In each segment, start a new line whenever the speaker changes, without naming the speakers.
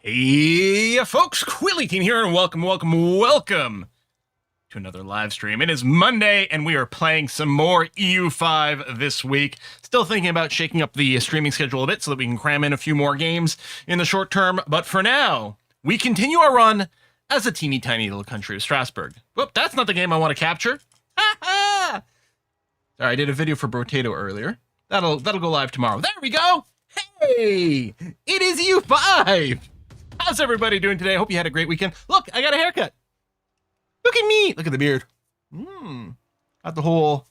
Hey, folks, Quilly Team here, and welcome to another live stream. It is Monday, and we are playing some more EU5 this week. Still thinking about shaking up the streaming schedule a bit so that we can cram in a few more games in the short term. But for now, we continue our run as a teeny tiny little country of Strasbourg. Whoop, that's not the game I want to capture. Ha ha! Sorry, I did a video for Brotato earlier. That'll go live tomorrow. There we go. Hey, it is EU5. How's everybody doing today? I hope you had a great weekend. Look, I got a haircut. Look at me. Look at the beard. Got the whole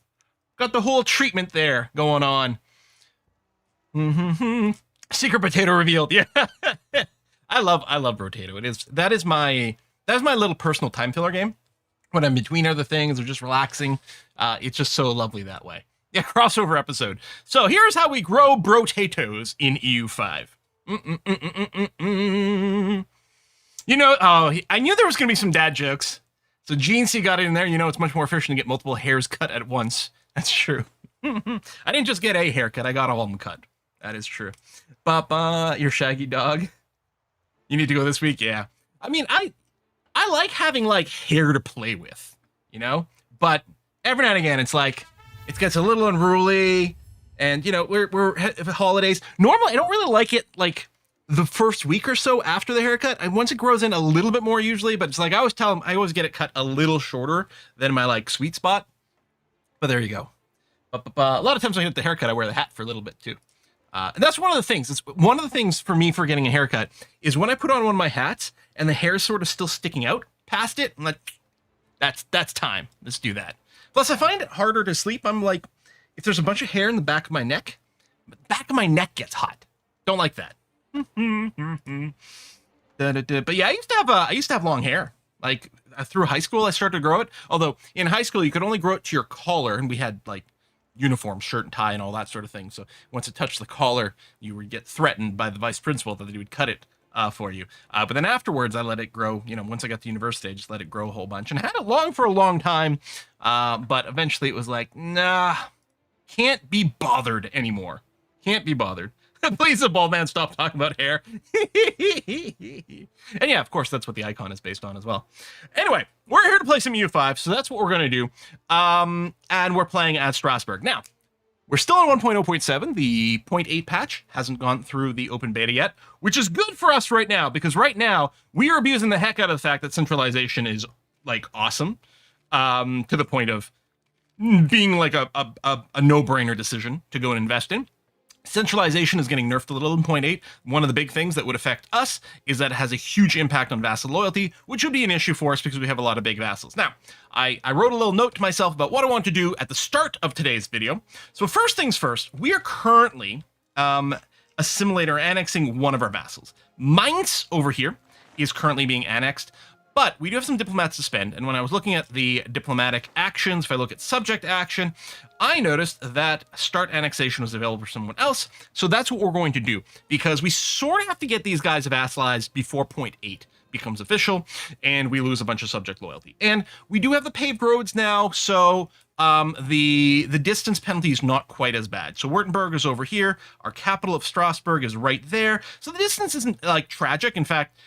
treatment there going on. Secret potato revealed. Yeah. I love Brotato. That is my little personal time filler game. When I'm between other things or just relaxing. It's just so lovely that way. Yeah, crossover episode. So here's how we grow Brotatoes in EU5. You know, I knew there was going to be some dad jokes. So GNC got it in there. You know, it's much more efficient to get multiple hairs cut at once. That's true. I didn't just get a haircut. I got all of them cut. That is true. Papa, your shaggy dog. You need to go this week? Yeah. I mean, I like having, like, hair to play with, you know? But every now and again, it's like, it gets a little unruly. And, you know, we're holidays. Normally, I don't really like it, like, the first week or so after the haircut. And once it grows in a little bit more usually, but it's like, I always tell them, I always get it cut a little shorter than my, like, sweet spot. But there you go. A lot of times when I get the haircut, I wear the hat for a little bit, too. And that's one of the things. It's one of the things for me for getting a haircut is when I put on one of my hats and the hair is sort of still sticking out past it, I'm like, that's time. Let's do that. Plus, I find it harder to sleep. I'm like, if there's a bunch of hair in the back of my neck, the back of my neck gets hot. Don't like that. But yeah, I used to have long hair. Like through high school, I started to grow it. Although in high school, you could only grow it to your collar, and we had like uniform, shirt and tie, and all that sort of thing. So once it touched the collar, you would get threatened by the vice principal that he would cut it for you. But then afterwards, I let it grow. You know, once I got to university, I just let it grow a whole bunch and had it long for a long time. But eventually, it was like, nah. Can't be bothered anymore. Can't be bothered. Please, the bald man, stop talking about hair. And yeah, of course, that's what the icon is based on as well. Anyway, we're here to play some U5, so that's what we're going to do. And we're playing at Strasbourg. Now, we're still on 1.0.7. The 0.8 patch hasn't gone through the open beta yet, which is good for us right now, because right now, we are abusing the heck out of the fact that centralization is, like, awesome. To the point of being like a no-brainer decision to go and invest in. Centralization is getting nerfed a little in 0.8. One of the big things that would affect us is that it has a huge impact on vassal loyalty, which would be an issue for us because we have a lot of big vassals. Now, I wrote a little note to myself about what I want to do at the start of today's video. So first things first, we are currently assimilating or annexing one of our vassals. Mainz over here is currently being annexed. But we do have some diplomats to spend, and when I was looking at the diplomatic actions, if I look at subject action, I noticed that start annexation was available for someone else, so that's what we're going to do, because we sort of have to get these guys vassalized before 0.8 becomes official, and we lose a bunch of subject loyalty. And we do have the paved roads now, so the distance penalty is not quite as bad. So Württemberg is over here, our capital of Strasbourg is right there, so the distance isn't, like, tragic. In fact,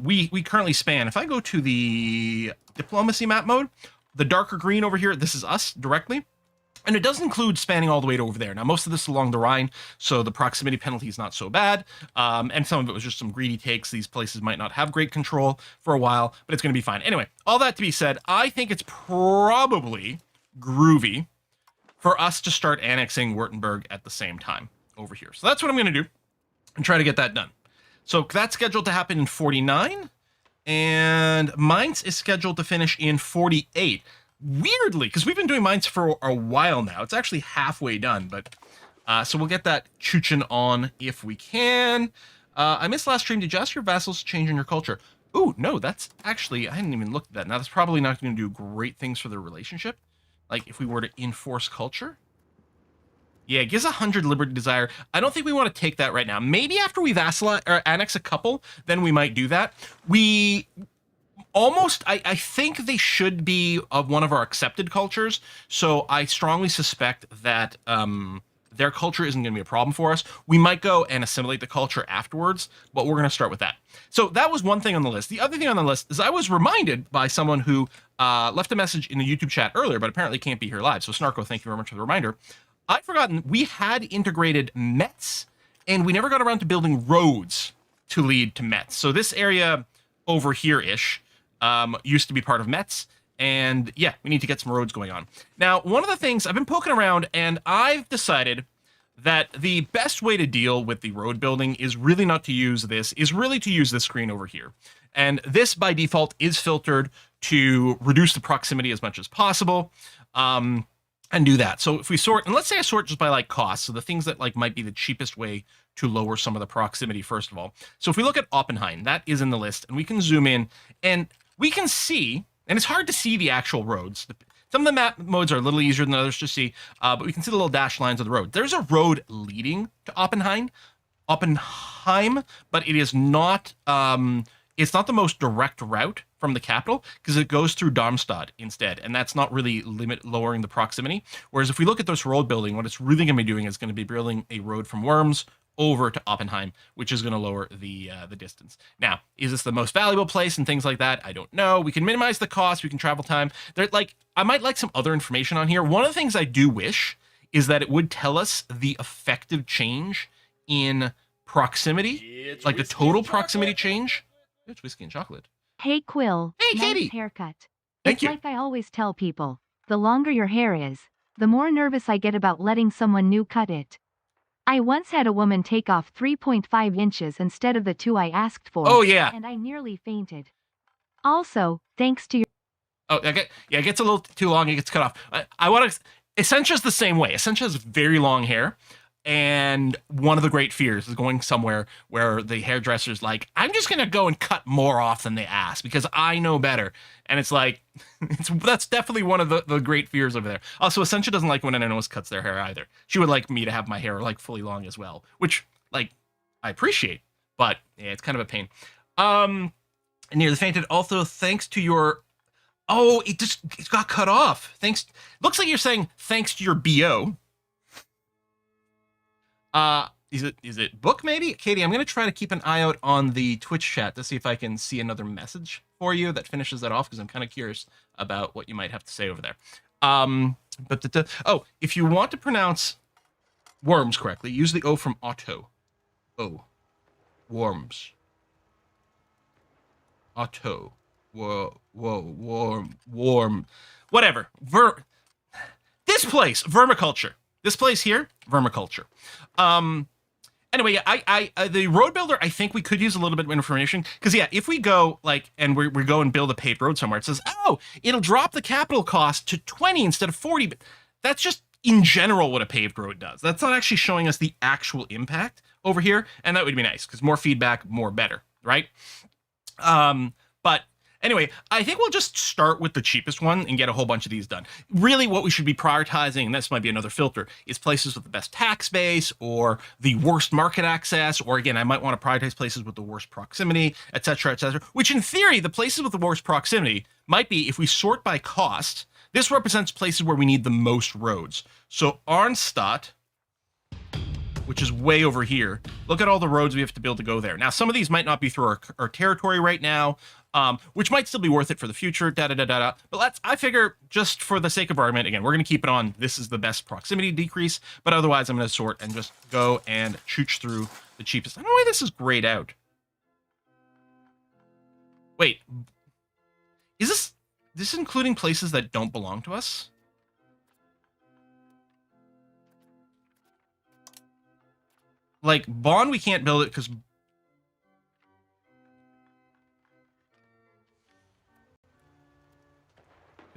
we currently span, if I go to the diplomacy map mode, the darker green over here, this is us directly. And it does include spanning all the way to over there. Now, most of this is along the Rhine, so the proximity penalty is not so bad. And some of it was just some greedy takes. These places might not have great control for a while, but it's going to be fine. Anyway, all that to be said, I think it's probably groovy for us to start annexing Württemberg at the same time over here. So that's what I'm going to do and try to get that done. So that's scheduled to happen in 49, and Mainz is scheduled to finish in 48. Weirdly, because we've been doing Mainz for a while now. It's actually halfway done, but so we'll get that chuchin on if we can. I missed last stream. Did you ask your vassals to change in your culture? Ooh, no, that's actually, I hadn't even looked at that. Now, that's probably not going to do great things for their relationship. Like, if we were to enforce culture. Yeah, it gives 100 liberty desire. I don't think we want to take that right now. Maybe after we vassalize or annex a couple, then we might do that. We almost, I think they should be of one of our accepted cultures. So I strongly suspect that their culture isn't going to be a problem for us. We might go and assimilate the culture afterwards, but we're going to start with that. So that was one thing on the list. The other thing on the list is I was reminded by someone who left a message in the YouTube chat earlier, but apparently can't be here live. So Snarko, thank you very much for the reminder. I'd forgotten we had integrated Mets, and we never got around to building roads to lead to Mets. So this area over here-ish used to be part of Mets. And yeah, we need to get some roads going on. Now, one of the things I've been poking around, and I've decided that the best way to deal with the road building is really not to use this, is really to use this screen over here. And this by default is filtered to reduce the proximity as much as possible. And do that. So if we sort, and let's say I sort just by like cost, so the things that like might be the cheapest way to lower some of the proximity first of all. So if we look at Oppenheim, that is in the list, and we can zoom in and we can see, and it's hard to see the actual roads. Some of the map modes are a little easier than others to see, but we can see the little dashed lines of the road. There's a road leading to Oppenheim, but it is not, it's not the most direct route from the capital because it goes through Darmstadt instead, and that's not really lowering the proximity. Whereas if we look at this road building, what it's really going to be doing is going to be building a road from Worms over to Oppenheim, which is going to lower the distance. Now, is this the most valuable place and things like that? I don't know. We can minimize the cost. We can travel time. There, like, I might like some other information on here. One of the things I do wish is that it would tell us the effective change in proximity, like the total proximity change. It's whiskey and chocolate.
Hey, Quill.
Hey,
nice
Katie.
Haircut.
Thank you.
Like I always tell people, the longer your hair is, the more nervous I get about letting someone new cut it. I once had a woman take off 3.5 inches instead of the 2 I asked for.
Oh, yeah.
And I nearly fainted. Also, thanks to your...
Oh, okay. Yeah, it gets a little too long. It gets cut off. I want to... Essentia's the same way. Essentia has very long hair. And one of the great fears is going somewhere where the hairdresser's like, I'm just going to go and cut more off than they ask because I know better. And it's like, that's definitely one of the great fears over there. Also, Essentia doesn't like when anyone else cuts their hair either. She would like me to have my hair like fully long as well, which like I appreciate, but yeah, it's kind of a pain. Near the fainted. Also, thanks to your, oh, it got cut off. Thanks. Looks like you're saying thanks to your BO. Is it book maybe? Katie, I'm going to try to keep an eye out on the Twitch chat to see if I can see another message for you that finishes that off because I'm kind of curious about what you might have to say over there. Oh, if you want to pronounce worms correctly, use the O from Otto. O. Worms. Otto. Whoa, warm. Whatever. This place, vermiculture. This place here, vermiculture. Anyway, the road builder, I think we could use a little bit of information because yeah, if we go like, and we go and build a paved road somewhere, it says, oh, it'll drop the capital cost to 20 instead of 40. But that's just in general what a paved road does. That's not actually showing us the actual impact over here. And that would be nice because more feedback, more better, right? But anyway, I think we'll just start with the cheapest one and get a whole bunch of these done. Really what we should be prioritizing, and this might be another filter, is places with the best tax base or the worst market access, or again, I might want to prioritize places with the worst proximity, etc., which in theory, the places with the worst proximity might be, if we sort by cost, this represents places where we need the most roads. So Arnstadt, which is way over here, look at all the roads we have to build to go there. Now, some of these might not be through our territory right now, which might still be worth it for the future, But I figure, just for the sake of argument, again, we're going to keep it on, this is the best proximity decrease, but otherwise I'm going to sort and just go and chooch through the cheapest. I don't know why this is grayed out. Wait, is this including places that don't belong to us? Like, Bonn, we can't build it because...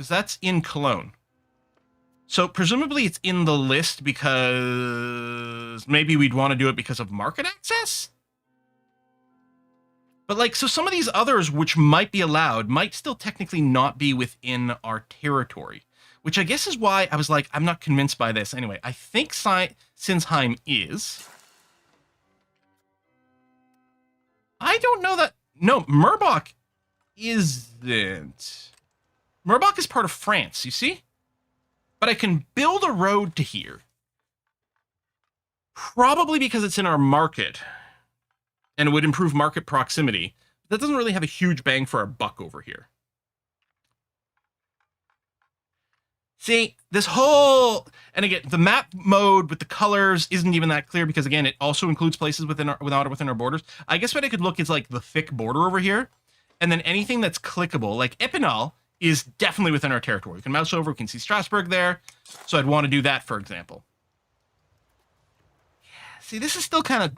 that's in Cologne. So presumably it's in the list because maybe we'd want to do it because of market access? But like, so some of these others which might be allowed might still technically not be within our territory, which I guess is why I was like, I'm not convinced by this. Anyway, I think Sinsheim is... I don't know that... No, Murbach isn't. Murbach is part of France, you see? But I can build a road to here. Probably because it's in our market and it would improve market proximity. That doesn't really have a huge bang for our buck over here. See, this whole, and again, the map mode with the colors isn't even that clear because again, it also includes places within our borders. I guess what I could look is like the thick border over here, and then anything that's clickable, like Epinal is definitely within our territory. We can mouse over, we can see Strasbourg there. So I'd want to do that, for example. Yeah, see, this is still kind of,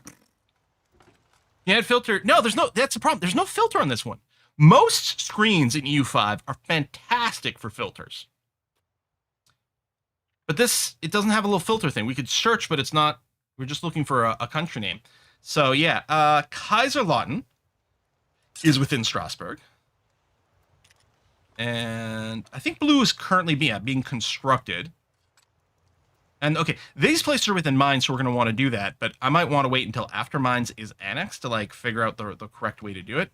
yeah, filter. No, that's the problem. There's no filter on this one. Most screens in EU5 are fantastic for filters. But this, it doesn't have a little filter thing. We could search, but it's not, we're just looking for a country name. So yeah, Kaiserlautern is within Strasbourg. And I think blue is currently being constructed. And okay, these places are within mines, so we're going to want to do that. But I might want to wait until after mines is annexed to like figure out the correct way to do it.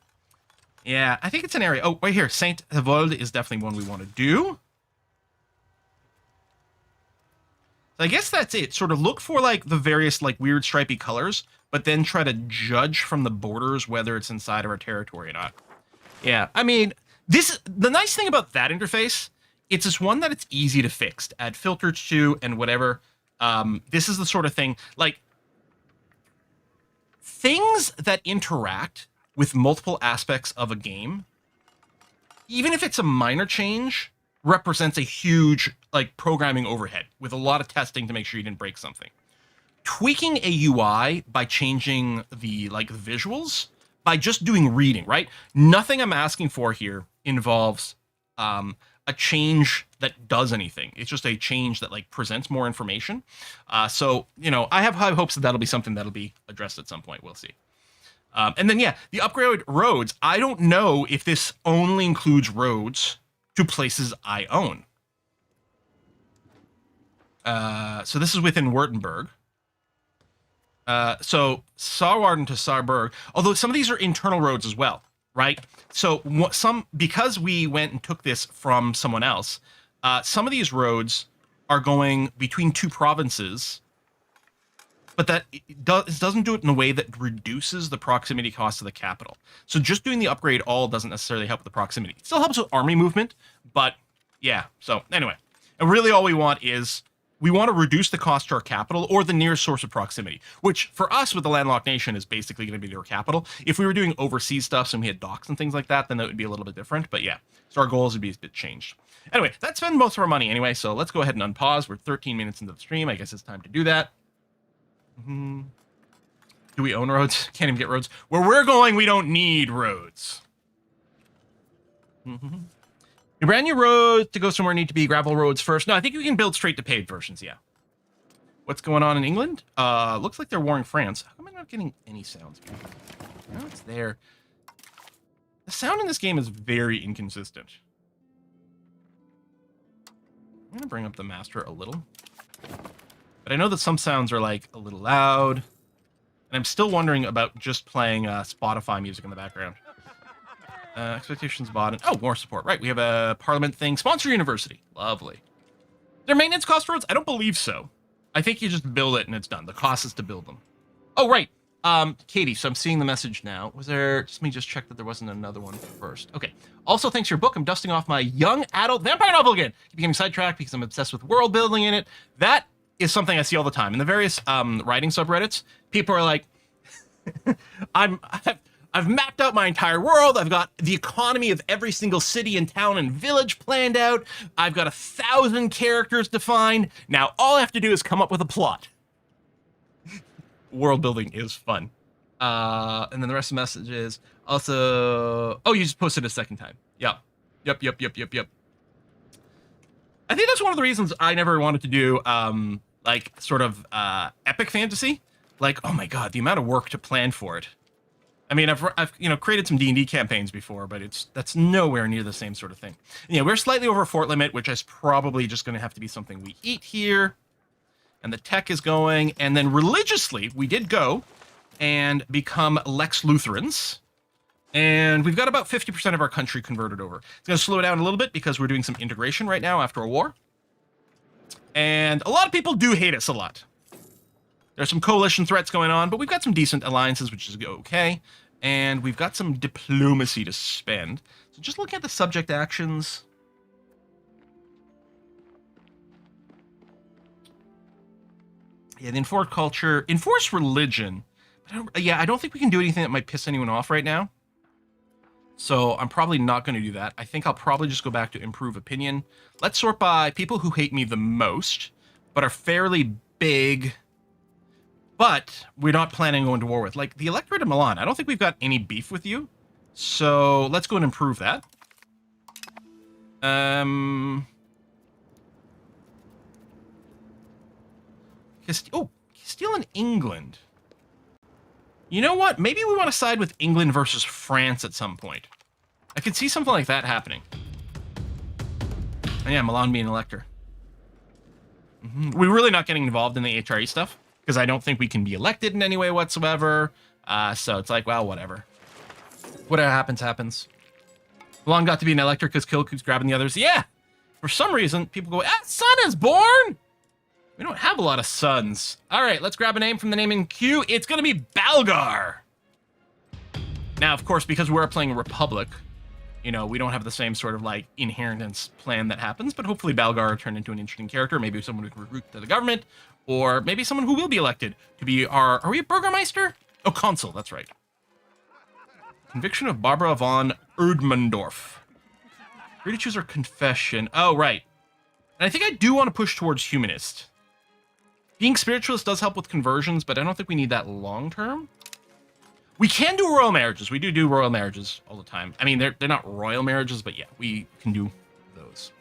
Yeah, I think it's an area. Oh, right here, Saint Hevold is definitely one we want to do. So I guess that's it. Sort of look for like the various like weird stripy colors, but then try to judge from the borders whether it's inside of our territory or not. Yeah, I mean, the nice thing about that interface, it's just one that it's easy to fix, to add filters to and whatever. This is the sort of thing, like things that interact with multiple aspects of a game, even if it's a minor change, represents a huge like programming overhead with a lot of testing to make sure you didn't break something. Tweaking a UI by changing the like visuals, by just doing reading, right? Nothing I'm asking for here involves a change that does anything. It's just a change that like presents more information. So, you know, I have high hopes that that'll be something that'll be addressed at some point. We'll see. And then, yeah, the upgrade roads. I don't know if this only includes roads to places I own. So this is within Württemberg. So Sauerwarden to Saarburg, although some of these are internal roads as well, right? So because we went and took this from someone else, some of these roads are going between two provinces, but that doesn't do it in a way that reduces the proximity cost of the capital. So just doing the upgrade all doesn't necessarily help with the proximity. It still helps with army movement, but yeah. So anyway, and really all we want is we want to reduce the cost to our capital or the nearest source of proximity, which for us with the landlocked nation is basically going to be our capital. If we were doing overseas stuff and we had docks and things like that, then that would be a little bit different. But yeah, so our goals would be a bit changed. Anyway, that's been most of our money anyway. So let's go ahead and unpause. We're 13 minutes into the stream. I guess it's time to do that. Do we own roads? Can't even get roads. Where we're going, we don't need roads. Your brand new roads to go somewhere need to be gravel roads first. No, I think you can build straight to paved versions, yeah. What's going on in England? Looks like they're warring France. How am I not getting any sounds? No, it's there. The sound in this game is very inconsistent. I'm going to bring up the master a little. But I know that some sounds are like a little loud. And I'm still wondering about just playing Spotify music in the background. Expectations bought. And, oh, more support. Right, we have a parliament thing. Sponsor university. Lovely. Their maintenance cost roads? I don't believe so. I think you just build it and it's done. The cost is to build them. Oh, right. Katie, so I'm seeing the message now. Was there... Let me just check that there wasn't another one first. Okay. Also, thanks to your book, I'm dusting off my young adult vampire novel again. Keep getting sidetracked because I'm obsessed with world building in it. That is something I see all the time. In the various writing subreddits, people are like, I've mapped out my entire world. I've got the economy of every single city and town and village planned out. I've got 1,000 characters defined. Now all I have to do is come up with a plot. World building is fun. And then the rest of the message is also, oh, you just posted a second time. Yep. I think that's one of the reasons I never wanted to do like sort of epic fantasy. Like, oh my god, the amount of work to plan for it. I mean, I've you know, created some D&D campaigns before, but that's nowhere near the same sort of thing. Yeah, we're slightly over fort limit, which is probably just going to have to be something we eat here. And the tech is going, and then religiously we did go and become Lex Lutherans. And we've got about 50% of our country converted over. It's going to slow down a little bit because we're doing some integration right now after a war. And a lot of people do hate us a lot. There's some coalition threats going on, but we've got some decent alliances, which is okay. And we've got some diplomacy to spend. So just look at the subject actions. Yeah, the enforce culture, enforce religion. I don't think we can do anything that might piss anyone off right now. So I'm probably not going to do that. I think I'll probably just go back to improve opinion. Let's sort by people who hate me the most, but are fairly big, but we're not planning on going to war with. Like the electorate of Milan, I don't think we've got any beef with you. So let's go and improve that. Castile and England. You know what? Maybe we want to side with England versus France at some point. I could see something like that happening. And yeah, Milan being elector. We're really not getting involved in the HRE stuff because I don't think we can be elected in any way whatsoever. So it's like, well, whatever. Whatever happens, happens. Milan got to be an elector because Kill keeps grabbing the others. Yeah. For some reason, people go, son is born. We don't have a lot of sons. All right, let's grab a name from the naming queue. It's going to be Balgar. Now, of course, because we're playing a Republic, you know, we don't have the same sort of, like, inheritance plan that happens, but hopefully Balgar will turn into an interesting character, maybe someone who can recruit to the government, or maybe someone who will be elected to be our... Are we a Burgermeister? Oh, Consul, that's right. Conviction of Barbara von Erdmundorf. Free to choose her confession. Oh, right. And I think I do want to push towards humanist. Being spiritualist does help with conversions, but I don't think we need that long term. We can do royal marriages. We do royal marriages all the time. I mean, they're not royal marriages, but yeah, we can do those.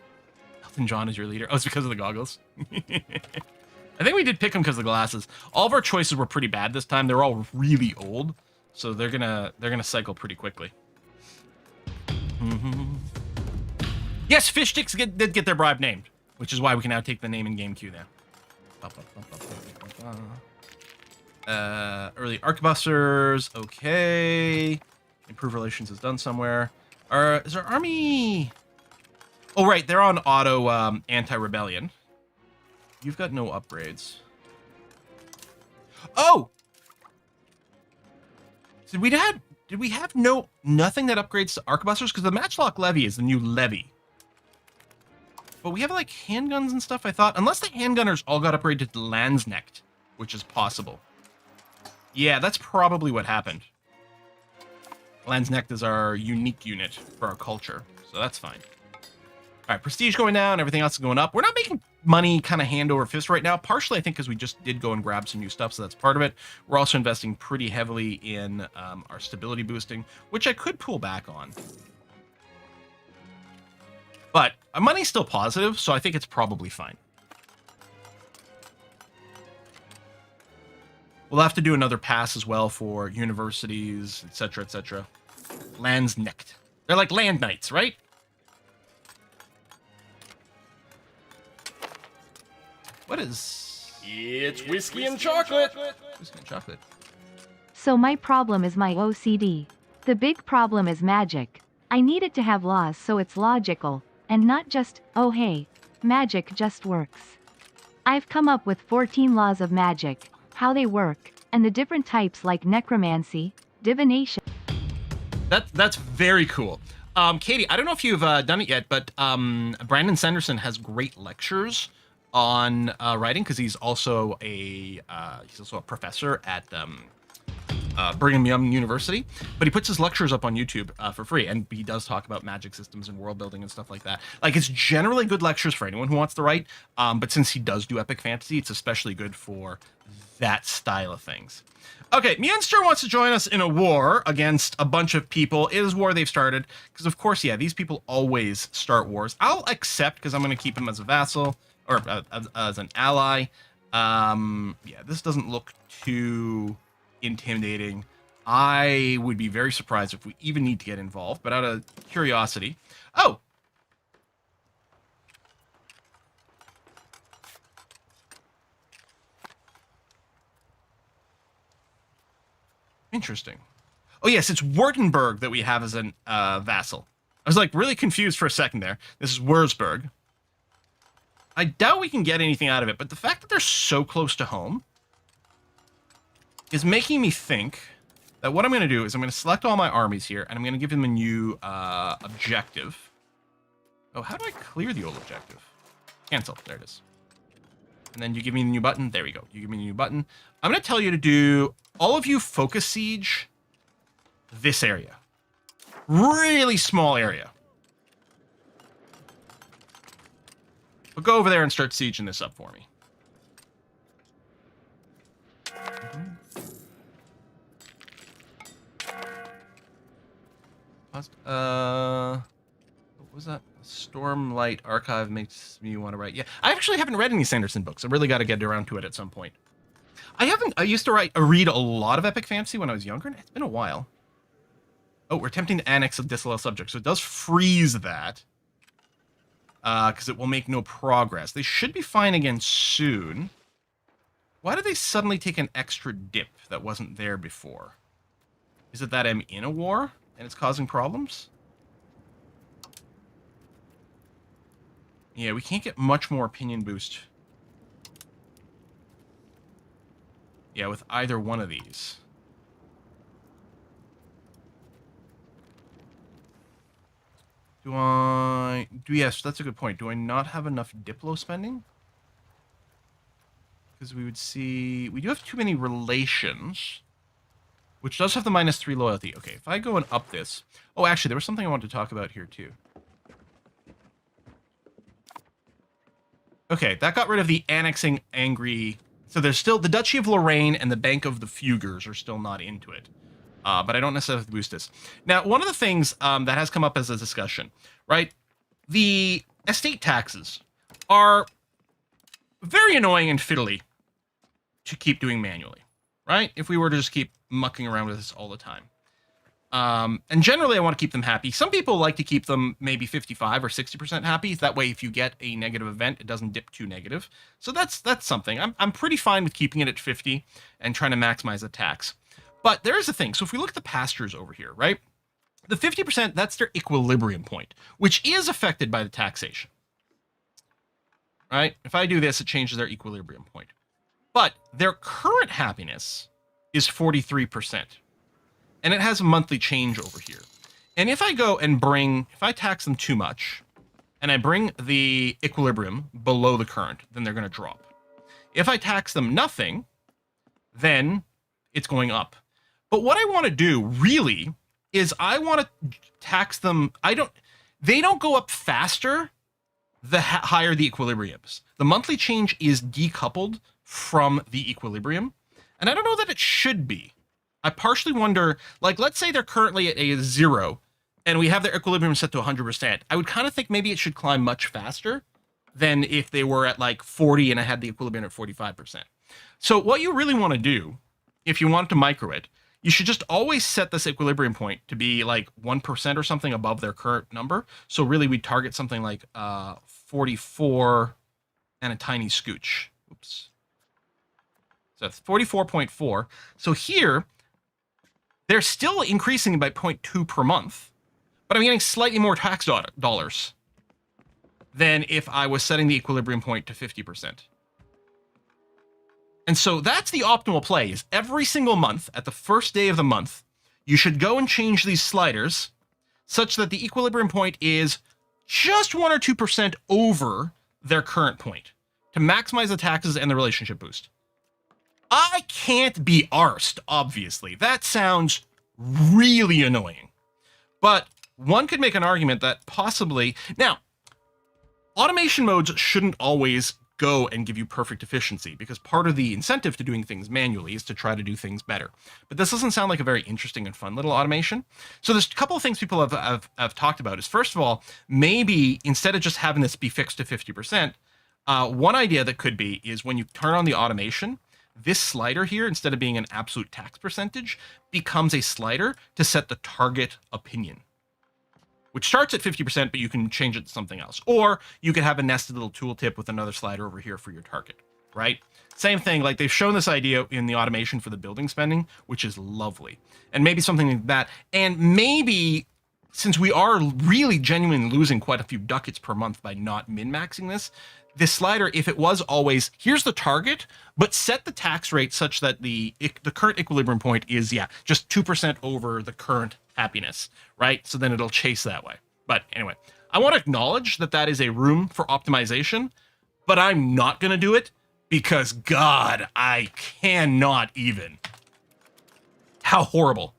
Elton John is your leader. Oh, it's because of the goggles. I think we did pick them because of the glasses. All of our choices were pretty bad this time. They're all really old, so they're gonna cycle pretty quickly. Yes, fish sticks did get their bribe named, which is why we can now take the name in game queue now. Early arquebusiers, okay. Improve relations is done somewhere. Is our army... Oh, right, they're on auto anti-rebellion. You've got no upgrades. Oh! Did we have nothing that upgrades to arquebusiers? Because the matchlock levy is the new levy. But we have, like, handguns and stuff, I thought. Unless the handgunners all got upgraded to Landsknecht, which is possible. Yeah, that's probably what happened. Landsknecht is our unique unit for our culture, so that's fine. All right, prestige going down, everything else is going up. We're not making money kind of hand over fist right now, partially, I think, because we just did go and grab some new stuff, so that's part of it. We're also investing pretty heavily in our stability boosting, which I could pull back on. But our money's still positive, so I think it's probably fine. We'll have to do another pass as well for universities, etc., etc. Landsknecht. They're like land knights, right? What is...
It's whiskey and chocolate.
Whiskey and chocolate.
So my problem is my OCD. The big problem is magic. I need it to have laws so it's logical. And not just, oh hey, magic just works. I've come up with 14 laws of magic, how they work, and the different types like necromancy, divination.
That's very cool. Katie, I don't know if you've done it yet, but Brandon Sanderson has great lectures on writing because he's also a professor at Brigham Young University, but he puts his lectures up on YouTube for free, and he does talk about magic systems and world building and stuff like that. Like, it's generally good lectures for anyone who wants to write, but since he does do epic fantasy, it's especially good for that style of things. Okay, Munster wants to join us in a war against a bunch of people. It is war they've started, because of course, yeah, these people always start wars. I'll accept, because I'm going to keep him as a vassal, or as an ally. Yeah, this doesn't look too intimidating. I would be very surprised if we even need to get involved, but out of curiosity. Oh! Interesting. Oh yes, it's Württemberg that we have as an vassal. I was like really confused for a second there. This is Würzburg. I doubt we can get anything out of it, but the fact that they're so close to home is making me think that what I'm going to do is I'm going to select all my armies here, and I'm going to give them a new objective. Oh, how do I clear the old objective? Cancel. There it is. And then you give me the new button. There we go. You give me the new button. I'm going to tell you to do, all of you focus siege this area. Really small area. But go over there and start sieging this up for me. What was that? Stormlight Archive makes me want to write. Yeah, I actually haven't read any Sanderson books. I really got to get around to it at some point. I used to read a lot of epic fantasy when I was younger, and it's been a while. Oh, we're attempting to annex a disallowed subject, so it does freeze that. Because it will make no progress. They should be fine again soon. Why did they suddenly take an extra dip that wasn't there before? Is it that I'm in a war and it's causing problems? Yeah, we can't get much more opinion boost. Yeah, with either one of these. Yes, that's a good point. Do I not have enough Diplo spending? Because we would see... We do have too many relations, which does have the -3 loyalty. Okay, if I go and up this... Oh, actually, there was something I wanted to talk about here, too. Okay, that got rid of the annexing angry... So there's still... The Duchy of Lorraine and the Bank of the Fugers are still not into it. But I don't necessarily have to boost this. Now, one of the things that has come up as a discussion, right? The estate taxes are very annoying and fiddly to keep doing manually, right? If we were to just keep mucking around with this all the time. And generally, I want to keep them happy. Some people like to keep them maybe 55 or 60% happy. That way, if you get a negative event, it doesn't dip too negative. So that's something. I'm pretty fine with keeping it at 50 and trying to maximize the tax. But there is a thing. So if we look at the pastures over here, right? The 50%, that's their equilibrium point, which is affected by the taxation. Right? If I do this, it changes their equilibrium point. But their current happiness is 43%. And it has a monthly change over here. And if I go and if I tax them too much, and I bring the equilibrium below the current, then they're going to drop. If I tax them nothing, then it's going up. But what I want to do really is I want to tax them. They don't go up faster the higher the equilibriums. The monthly change is decoupled from the equilibrium. And I don't know that it should be. I partially wonder, like, let's say they're currently at a 0 and we have their equilibrium set to 100%. I would kind of think maybe it should climb much faster than if they were at like 40 and I had the equilibrium at 45%. So what you really want to do, if you want to micro it, you should just always set this equilibrium point to be like 1% or something above their current number. So really we target something like 44 and a tiny scooch. Oops. So that's 44.4. So here, they're still increasing by 0.2 per month, but I'm getting slightly more tax dollars than if I was setting the equilibrium point to 50%. And so that's the optimal play, is every single month, at the first day of the month, you should go and change these sliders such that the equilibrium point is just 1 or 2% over their current point to maximize the taxes and the relationship boost. I can't be arsed, obviously. That sounds really annoying. But one could make an argument that possibly... Now, automation modes shouldn't always go and give you perfect efficiency, because part of the incentive to doing things manually is to try to do things better. But this doesn't sound like a very interesting and fun little automation. So there's a couple of things people have talked about is, first of all, maybe instead of just having this be fixed to 50%, one idea that could be is when you turn on the automation, this slider here, instead of being an absolute tax percentage, becomes a slider to set the target opinion, which starts at 50%, but you can change it to something else. Or you could have a nested little tooltip with another slider over here for your target, right? Same thing, like they've shown this idea in the automation for the building spending, which is lovely. And maybe something like that. And maybe since we are really genuinely losing quite a few ducats per month by not min-maxing this slider, if it was always, here's the target, but set the tax rate such that the current equilibrium point is, just 2% over the current happiness, right? So then it'll chase that way. But anyway, I want to acknowledge that that is a room for optimization, but I'm not going to do it because, God, I cannot even. How horrible.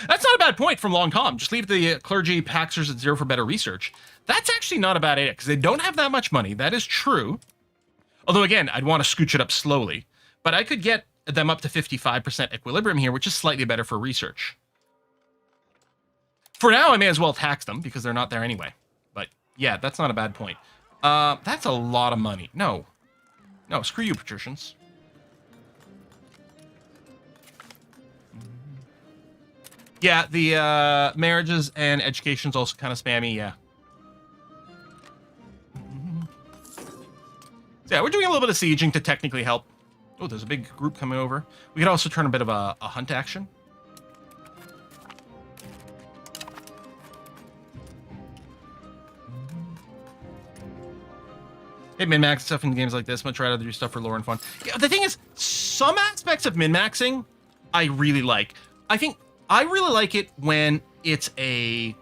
That's not a bad point from Long Tom. Just leave the clergy paxers at 0 for better research. That's actually not a bad idea, because they don't have that much money. That is true. Although, again, I'd want to scooch it up slowly. But I could get them up to 55% equilibrium here, which is slightly better for research. For now, I may as well tax them, because they're not there anyway. But, yeah, that's not a bad point. That's a lot of money. No. No, screw you, patricians. Yeah, the marriages and education's also kind of spammy, yeah. So yeah, we're doing a little bit of sieging to technically help. Oh, there's a big group coming over. We could also turn a bit of a hunt action. Hey, min-max stuff in games like this. Much rather do stuff for lore and fun. Yeah, the thing is, some aspects of min-maxing I really like. I really like it when it's a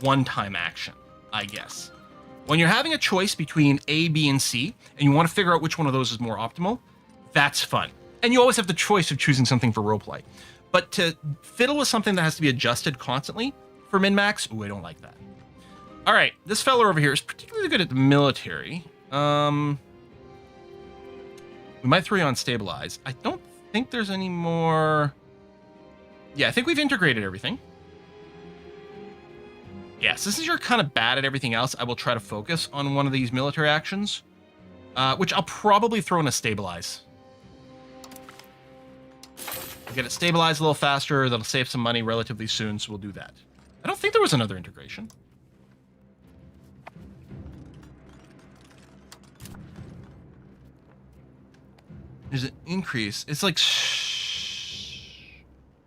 one-time action, I guess. When you're having a choice between A, B, and C, and you want to figure out which one of those is more optimal, that's fun. And you always have the choice of choosing something for roleplay. But to fiddle with something that has to be adjusted constantly for min-max, ooh, I don't like that. All right, this fella over here is particularly good at the military. We might throw you on stabilize. I don't think there's any more... Yeah, I think we've integrated everything. Yeah, so since you're kind of bad at everything else, I will try to focus on one of these military actions, which I'll probably throw in a stabilize. We'll get it stabilized a little faster. That'll save some money relatively soon, so we'll do that. I don't think there was another integration. There's an increase. It's like...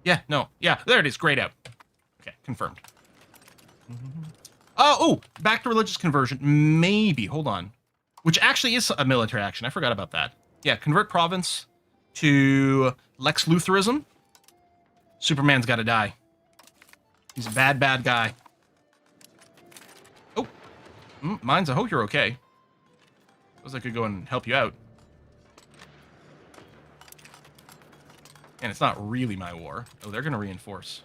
Yeah, no. Yeah, there it is. Grayed out. Okay, confirmed. Oh, back to religious conversion. Maybe. Hold on. Which actually is a military action. I forgot about that. Yeah, convert province to Lex Lutherism. Superman's got to die. He's a bad, bad guy. Oh. Mine's, I hope you're okay. Suppose I could go and help you out. And it's not really my war. Oh, they're going to reinforce.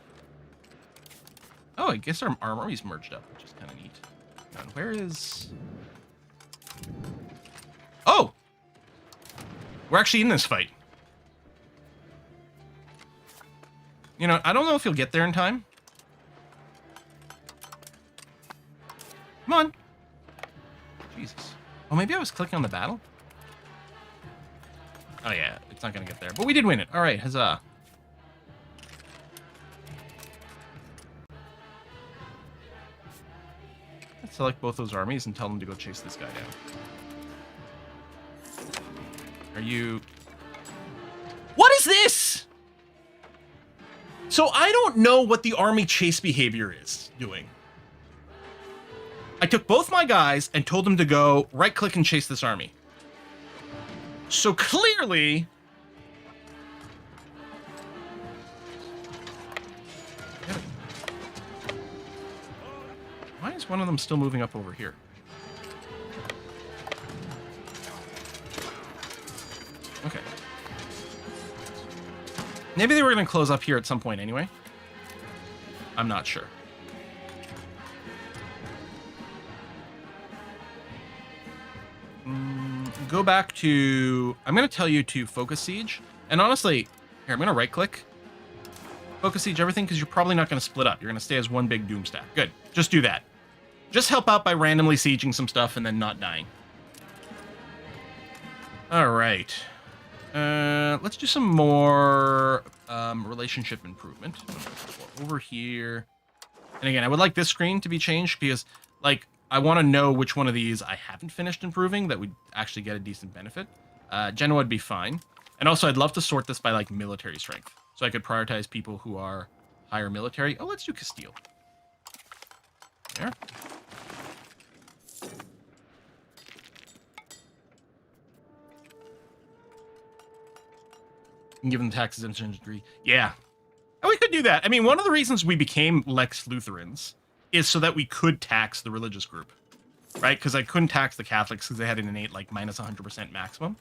Oh, I guess our army's merged up, which is kind of neat. And where is... Oh! We're actually in this fight. You know, I don't know if you'll get there in time. Come on. Jesus. Oh, maybe I was clicking on the battle? Oh, yeah. It's not going to get there. But we did win it. All right. Huzzah. Let's select both those armies and tell them to go chase this guy down. Are you... What is this? So I don't know what the army chase behavior is doing. I took both my guys and told them to go right-click and chase this army. So clearly... Why is one of them still moving up over here? Okay. Maybe they were going to close up here at some point anyway. I'm not sure. Go back to... I'm going to tell you to focus siege. And honestly, here, I'm going to right-click. Focus siege everything, because you're probably not going to split up. You're going to stay as one big doom stack. Good. Just do that. Just help out by randomly sieging some stuff and then not dying. All right. Let's do some more relationship improvement. Over here. And again, I would like this screen to be changed because, like, I want to know which one of these I haven't finished improving that would actually get a decent benefit. Genoa would be fine. And also, I'd love to sort this by, like, military strength. So I could prioritize people who are higher military. Oh, let's do Castile. There. And give them tax exemption degree. Yeah. And we could do that. I mean, one of the reasons we became Lex Lutherans is so that we could tax the religious group, right? Because I couldn't tax the Catholics because they had an innate, like, minus 100% maximum.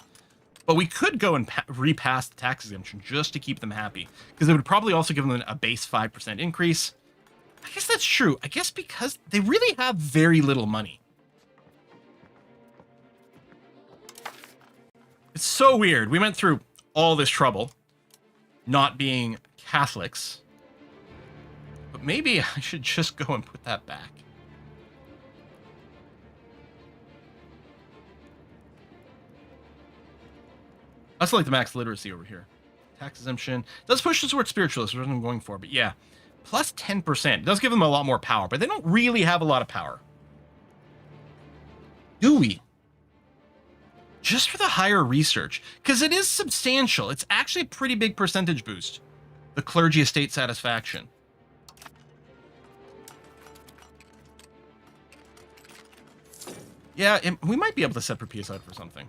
But we could go and repass the tax exemption just to keep them happy. Because it would probably also give them a base 5% increase. I guess that's true. I guess because they really have very little money. It's so weird. We went through all this trouble not being Catholics. But maybe I should just go and put that back. I also like the max literacy over here. Tax exemption. Does push us towards spiritualists, which I'm going for, but yeah. Plus 10%. It does give them a lot more power, but they don't really have a lot of power. Do we? Just for the higher research. Because it is substantial. It's actually a pretty big percentage boost. The clergy estate satisfaction. Yeah, we might be able to set per piece out for something.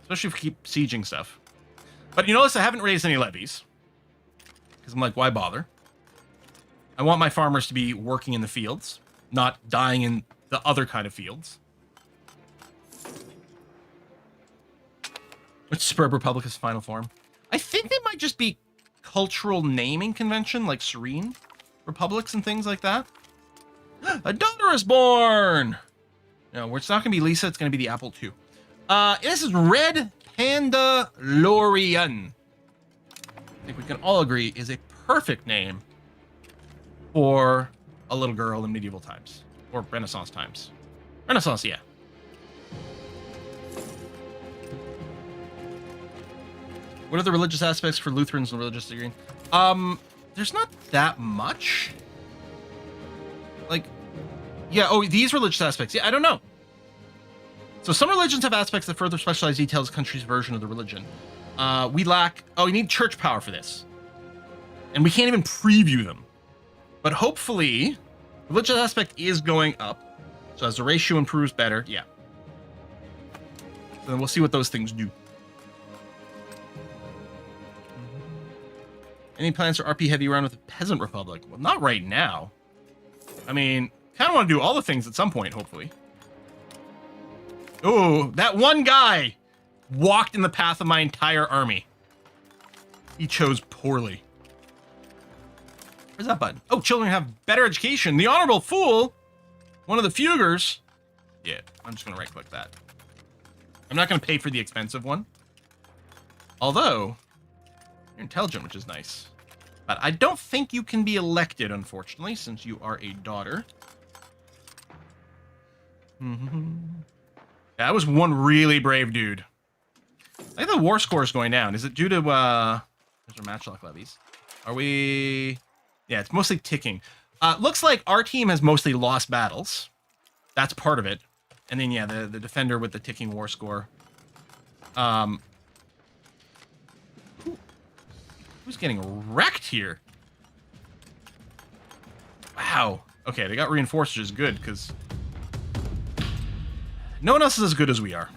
Especially if we keep sieging stuff. But you notice I haven't raised any levies. Because I'm like, why bother? I want my farmers to be working in the fields, not dying in the other kind of fields. Which Suburb Republic's final form? I think they might just be cultural naming convention, like Serene Republics and things like that. A daughter is born! No, it's not going to be Lisa, it's going to be the Apple II. This is Red Panda Lorian. I think we can all agree is a perfect name for a little girl in medieval times. Or Renaissance times. Renaissance, yeah. What are the religious aspects for Lutherans and religious degree? There's not that much. Like, yeah, oh, these religious aspects. Yeah, I don't know. So some religions have aspects that further specialize details of the country's version of the religion. We lack... Oh, we need church power for this. And we can't even preview them. But hopefully, religious aspect is going up. So as the ratio improves better, yeah. So then we'll see what those things do. Any plans for RP heavy around with the Peasant Republic? Well, not right now. I mean, kind of want to do all the things at some point, hopefully. Oh, that one guy walked in the path of my entire army. He chose poorly. Where's that button? Oh, children have better education. The Honorable Fool, one of the Fugers. Yeah, I'm just going to right-click that. I'm not going to pay for the expensive one. Although, you're intelligent, which is nice. But I don't think you can be elected, unfortunately, since you are a daughter. That was one really brave dude. I think the war score is going down. Is it due to, there's our matchlock levies. Are we... Yeah, it's mostly ticking. Looks like our team has mostly lost battles. That's part of it. And then, yeah, the defender with the ticking war score. Who's getting wrecked here? Wow. Okay, they got reinforced, which is good, because no one else is as good as we are.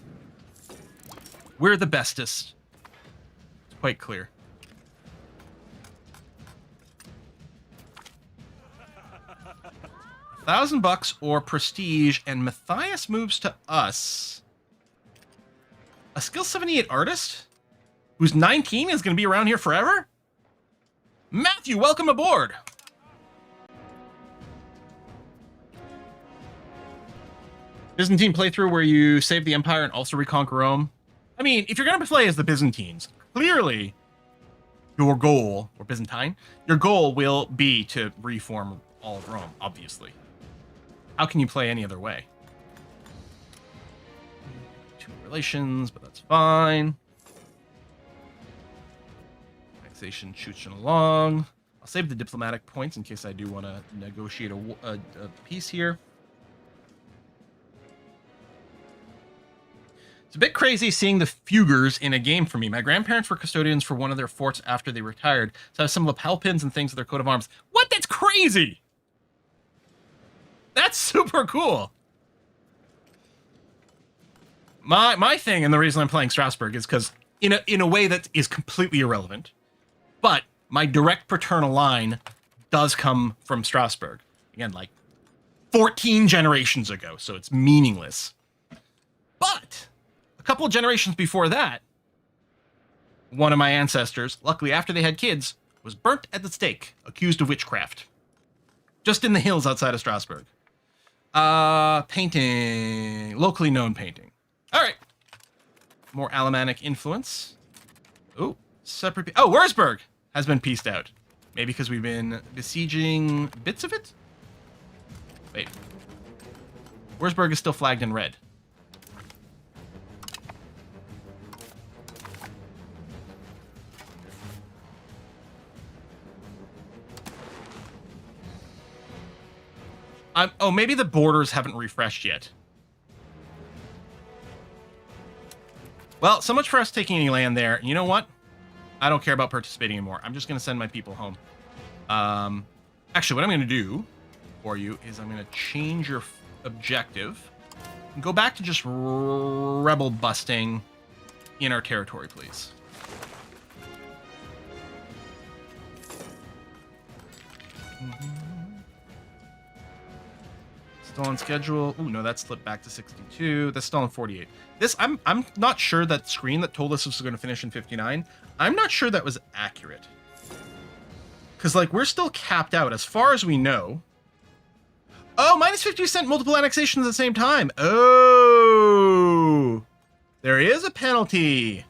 We're the bestest. It's quite clear. $1,000 or prestige, and Matthias moves to us. A skill 78 artist who's 19 is going to be around here forever? Matthew, welcome aboard. Byzantine playthrough where you save the Empire and also reconquer Rome. I mean, if you're going to play as the Byzantines, clearly your goal, or Byzantine, your goal will be to reform all of Rome, obviously. How can you play any other way? Two relations, but that's fine. Annexation shoots along. I'll save the diplomatic points in case I do want to negotiate a peace here. It's a bit crazy seeing the Fugers in a game for me. My grandparents were custodians for one of their forts after they retired, so I have some lapel pins and things with their coat of arms. What? That's crazy! That's super cool! My thing, and the reason I'm playing Strasbourg, is because in a way that is completely irrelevant, but my direct paternal line does come from Strasbourg. Again, like 14 generations ago, so it's meaningless. But a couple of generations before that, one of my ancestors, luckily after they had kids, was burnt at the stake, accused of witchcraft. Just in the hills outside of Strasbourg. Painting. Locally known painting. All right. More Alemannic influence. Oh, separate. Oh, Wurzburg has been pieced out. Maybe because we've been besieging bits of it? Wait. Wurzburg is still flagged in red. Oh, maybe the borders haven't refreshed yet. Well, so much for us taking any land there. You know what? I don't care about participating anymore. I'm just going to send my people home. Actually, what I'm going to do for you is I'm going to change your objective and go back to just rebel busting in our territory, please. Still on schedule. Ooh, no, that slipped back to 62. That's still on 48. This, I'm not sure that screen that told us this was going to finish in 59. I'm not sure that was accurate. Because, like, we're still capped out as far as we know. Oh, minus 50% multiple annexations at the same time. Oh, there is a penalty.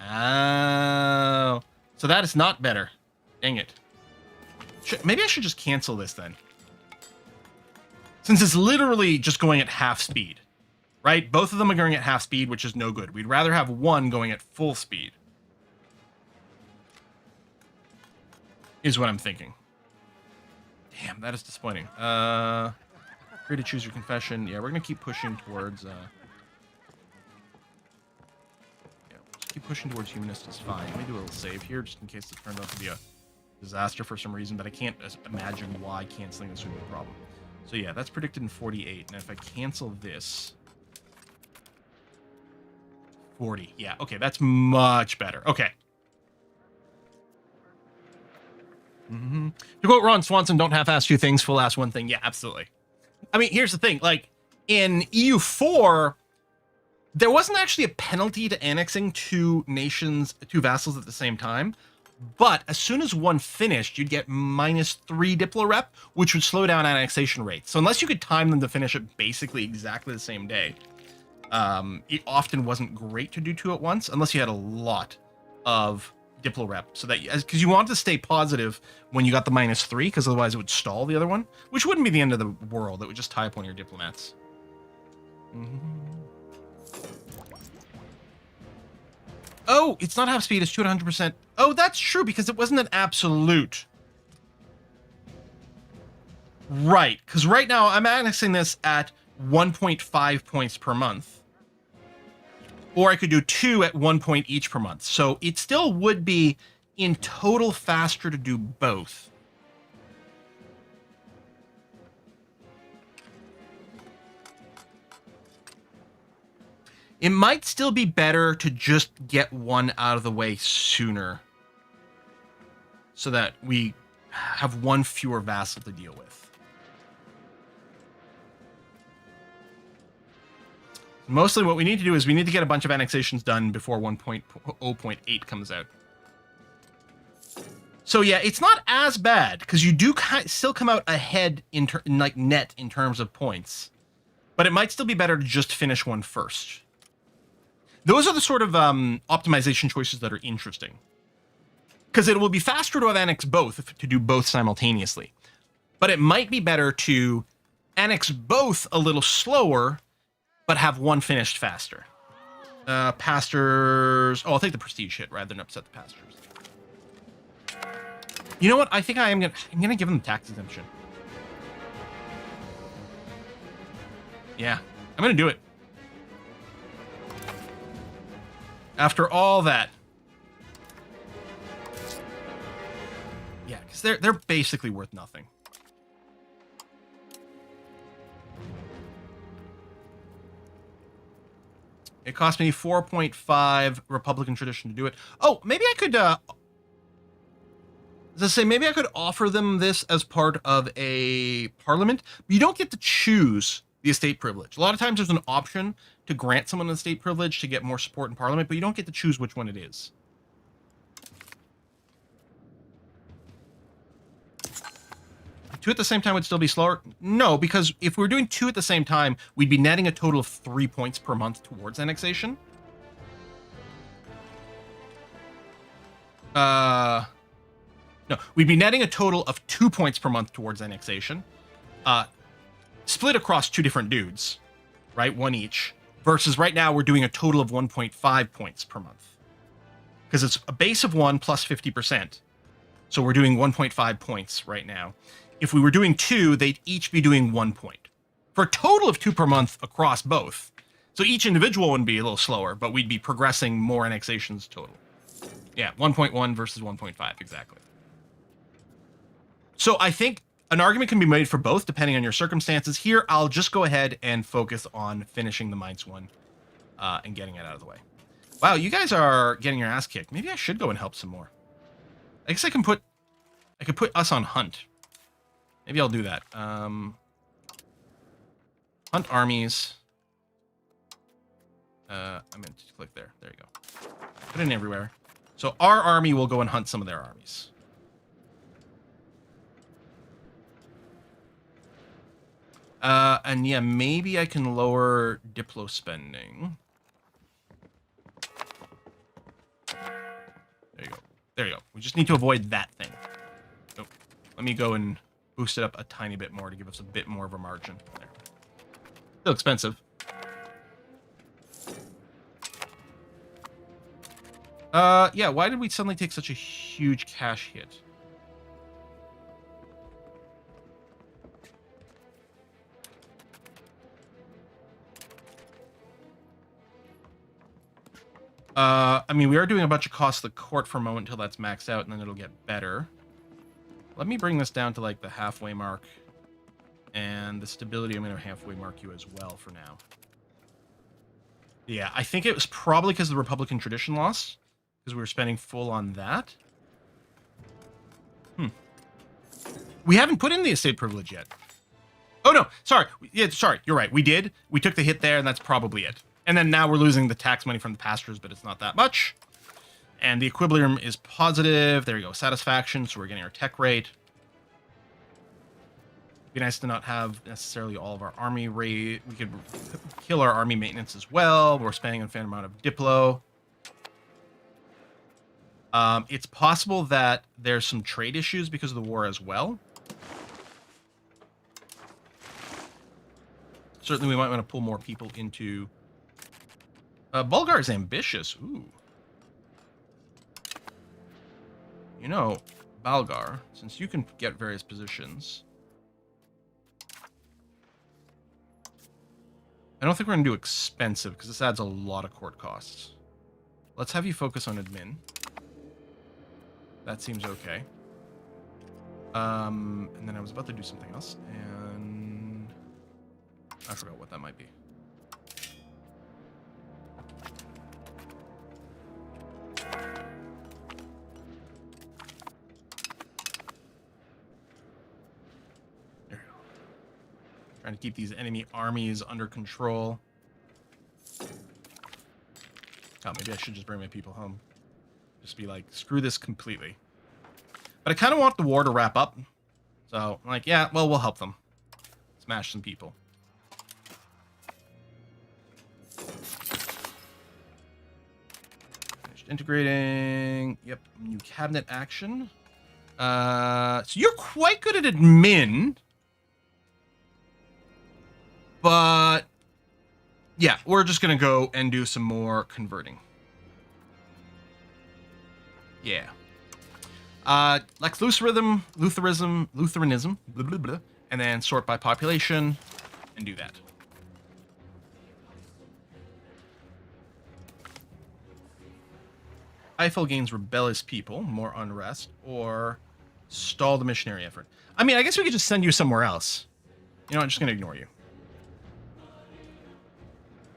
Oh, so that is not better. Dang it. Maybe I should just cancel this then. Since it's literally just going at half speed, right? Both of them are going at half speed, which is no good. We'd rather have one going at full speed. Is what I'm thinking. Damn, that is disappointing. Free to choose your confession. Yeah, we're going to keep pushing towards... yeah, just keep pushing towards humanist is fine. Let me do a little save here, just in case it turned out to be a disaster for some reason, but I can't imagine why canceling this would be a problem. So yeah, that's predicted in 48. Now if I cancel this... 40. Yeah, okay, that's much better. Okay. To quote Ron Swanson, don't half-ass two things, full-ass one thing. Yeah, absolutely. I mean, here's the thing. Like, in EU4, there wasn't actually a penalty to annexing two vassals at the same time. But as soon as one finished, you'd get -3 Diplo rep, which would slow down annexation rates. So unless you could time them to finish it basically exactly the same day, it often wasn't great to do two at once, unless you had a lot of Diplo rep. So that, because you wanted to stay positive when you got the -3, because otherwise it would stall the other one, which wouldn't be the end of the world. It would just tie up one of your diplomats. Oh, it's not half speed, it's 200%. Oh, that's true, because it wasn't an absolute. Right, because right now I'm annexing this at 1.5 points per month. Or I could do 2 at 1 point each per month. So it still would be in total faster to do both. It might still be better to just get one out of the way sooner, so that we have one fewer vassal to deal with. Mostly what we need to do is we need to get a bunch of annexations done before 1.0.8 comes out. So yeah, it's not as bad, because you do still come out ahead in like net in terms of points. But it might still be better to just finish one first. Those are the sort of optimization choices that are interesting. Because it will be faster to have annexed both, to do both simultaneously. But it might be better to annex both a little slower, but have one finished faster. Pastors... Oh, I'll take the prestige hit rather than upset the pastors. You know what? I think I'm gonna give them tax exemption. Yeah, I'm gonna do it. After all that. Yeah, because they're basically worth nothing. It cost me 4.5 Republican tradition to do it. Oh, maybe I could, as I say, maybe I could offer them this as part of a parliament. But you don't get to choose the estate privilege. A lot of times there's an option to grant someone an estate privilege to get more support in parliament, but you don't get to choose which one it is. Two at the same time would still be slower? No, because if we were doing two at the same time, we'd be netting a total of 3 points per month towards annexation. No, we'd be netting a total of 2 points per month towards annexation. Split across two different dudes, right? One each. Versus right now, we're doing a total of 1.5 points per month. Because it's a base of 1 plus 50%. So we're doing 1.5 points right now. If we were doing two, they'd each be doing 1 point. For a total of 2 per month across both. So each individual would be a little slower, but we'd be progressing more annexations total. Yeah, 1.1 versus 1.5, exactly. So I think an argument can be made for both, depending on your circumstances. Here, I'll just go ahead and focus on finishing the Mainz one and getting it out of the way. Wow, you guys are getting your ass kicked. Maybe I should go and help some more. I guess I could put us on hunt. Maybe I'll do that. Hunt armies. I meant to click there. There you go. Put it in everywhere. So our army will go and hunt some of their armies. And yeah, maybe I can lower Diplo spending. There you go. There you go. We just need to avoid that thing. So let me go and boost it up a tiny bit more to give us a bit more of a margin. There. Still expensive. Yeah, why did we suddenly take such a huge cash hit? I mean, we are doing a bunch of costs of the court for a moment until that's maxed out, and then it'll get better. Let me bring this down to, like, the halfway mark. And the stability, I'm going to halfway mark you as well for now. Yeah, I think it was probably because of the Republican tradition loss. Because we were spending full on that. We haven't put in the estate privilege yet. Oh, no. Sorry. Yeah, sorry. You're right. We did. We took the hit there, and that's probably it. And then now we're losing the tax money from the pastures, but it's not that much. And the equilibrium is positive. There you go. Satisfaction. So we're getting our tech rate. It'd be nice to not have necessarily all of our army rate. We could kill our army maintenance as well. We're spending a fair amount of Diplo. It's possible that there's some trade issues because of the war as well. Certainly we might want to pull more people into... Bulgar is ambitious. Ooh. You know, Bulgar, since you can get various positions... I don't think we're going to do expensive, because this adds a lot of court costs. Let's have you focus on admin. That seems okay. And then I was about to do something else, and... I forgot what that might be. Trying to keep these enemy armies under control. Oh, maybe I should just bring my people home. Just be like, screw this completely. But I kind of want the war to wrap up. So, I'm like, yeah, well, we'll help them. Smash some people. Finished integrating. Yep, new cabinet action. So you're quite good at admin. But, yeah, we're just going to go and do some more converting. Yeah. Lex Lutheranism, blah, blah, blah, and then sort by population, and do that. Eiffel gains rebellious people, more unrest, or stall the missionary effort. I mean, I guess we could just send you somewhere else. You know, I'm just going to ignore you.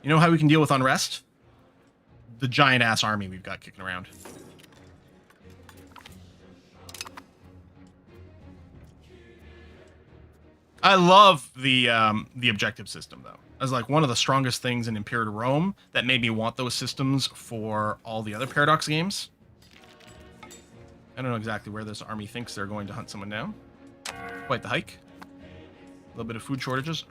You know how we can deal with unrest? The giant-ass army we've got kicking around. I love the objective system, though. As like one of the strongest things in Imperial Rome that made me want those systems for all the other Paradox games. I don't know exactly where this army thinks they're going to hunt someone down. Quite the hike. A little bit of food shortages.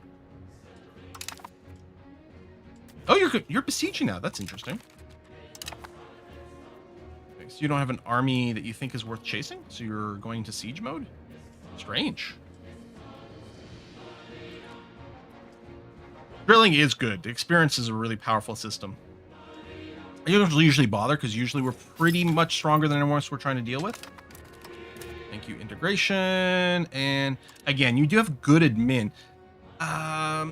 Oh, you're besieging now. That's interesting. Okay, so you don't have an army that you think is worth chasing? So you're going to siege mode? Strange. Drilling is good. The experience is a really powerful system. I don't usually bother because usually we're pretty much stronger than anyone else we're trying to deal with. Thank you, integration. And again, you do have good admin.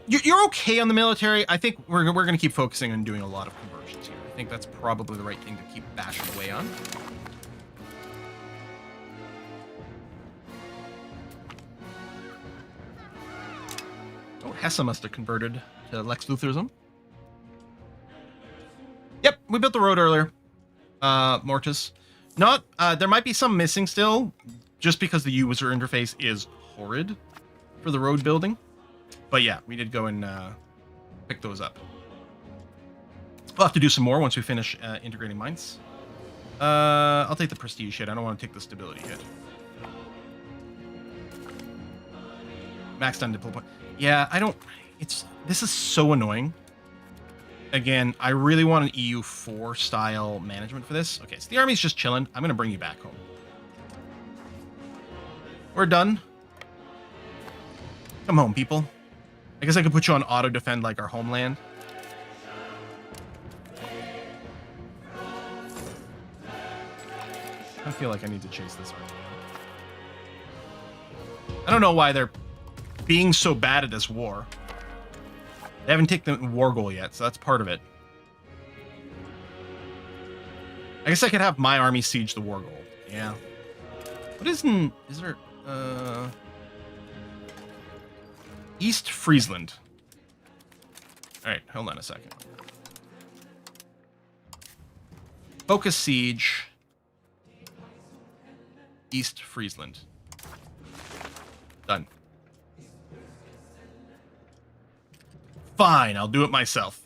You're okay on the military. I think we're going to keep focusing on doing a lot of conversions here. I think that's probably the right thing to keep bashing away on. Oh, Hesse must have converted to Lex Lutherism. Yep, we built the road earlier. Mortis. Not, there might be some missing still, just because the user interface is horrid for the road building. But yeah, we did go and pick those up. We'll have to do some more once we finish integrating mines. I'll take the prestige hit. I don't want to take the stability hit. Max done diplo point. Yeah, I don't... This is so annoying. Again, I really want an EU4 style management for this. Okay, so the army's just chilling. I'm going to bring you back home. We're done. Come home, people. I guess I could put you on auto defend like our homeland. I feel like I need to chase this army. I don't know why they're being so bad at this war. They haven't taken the war goal yet, so that's part of it. I guess I could have my army siege the war goal. Yeah. What is there... East Friesland. Alright, hold on a second. Focus siege. East Friesland. Done. Fine, I'll do it myself.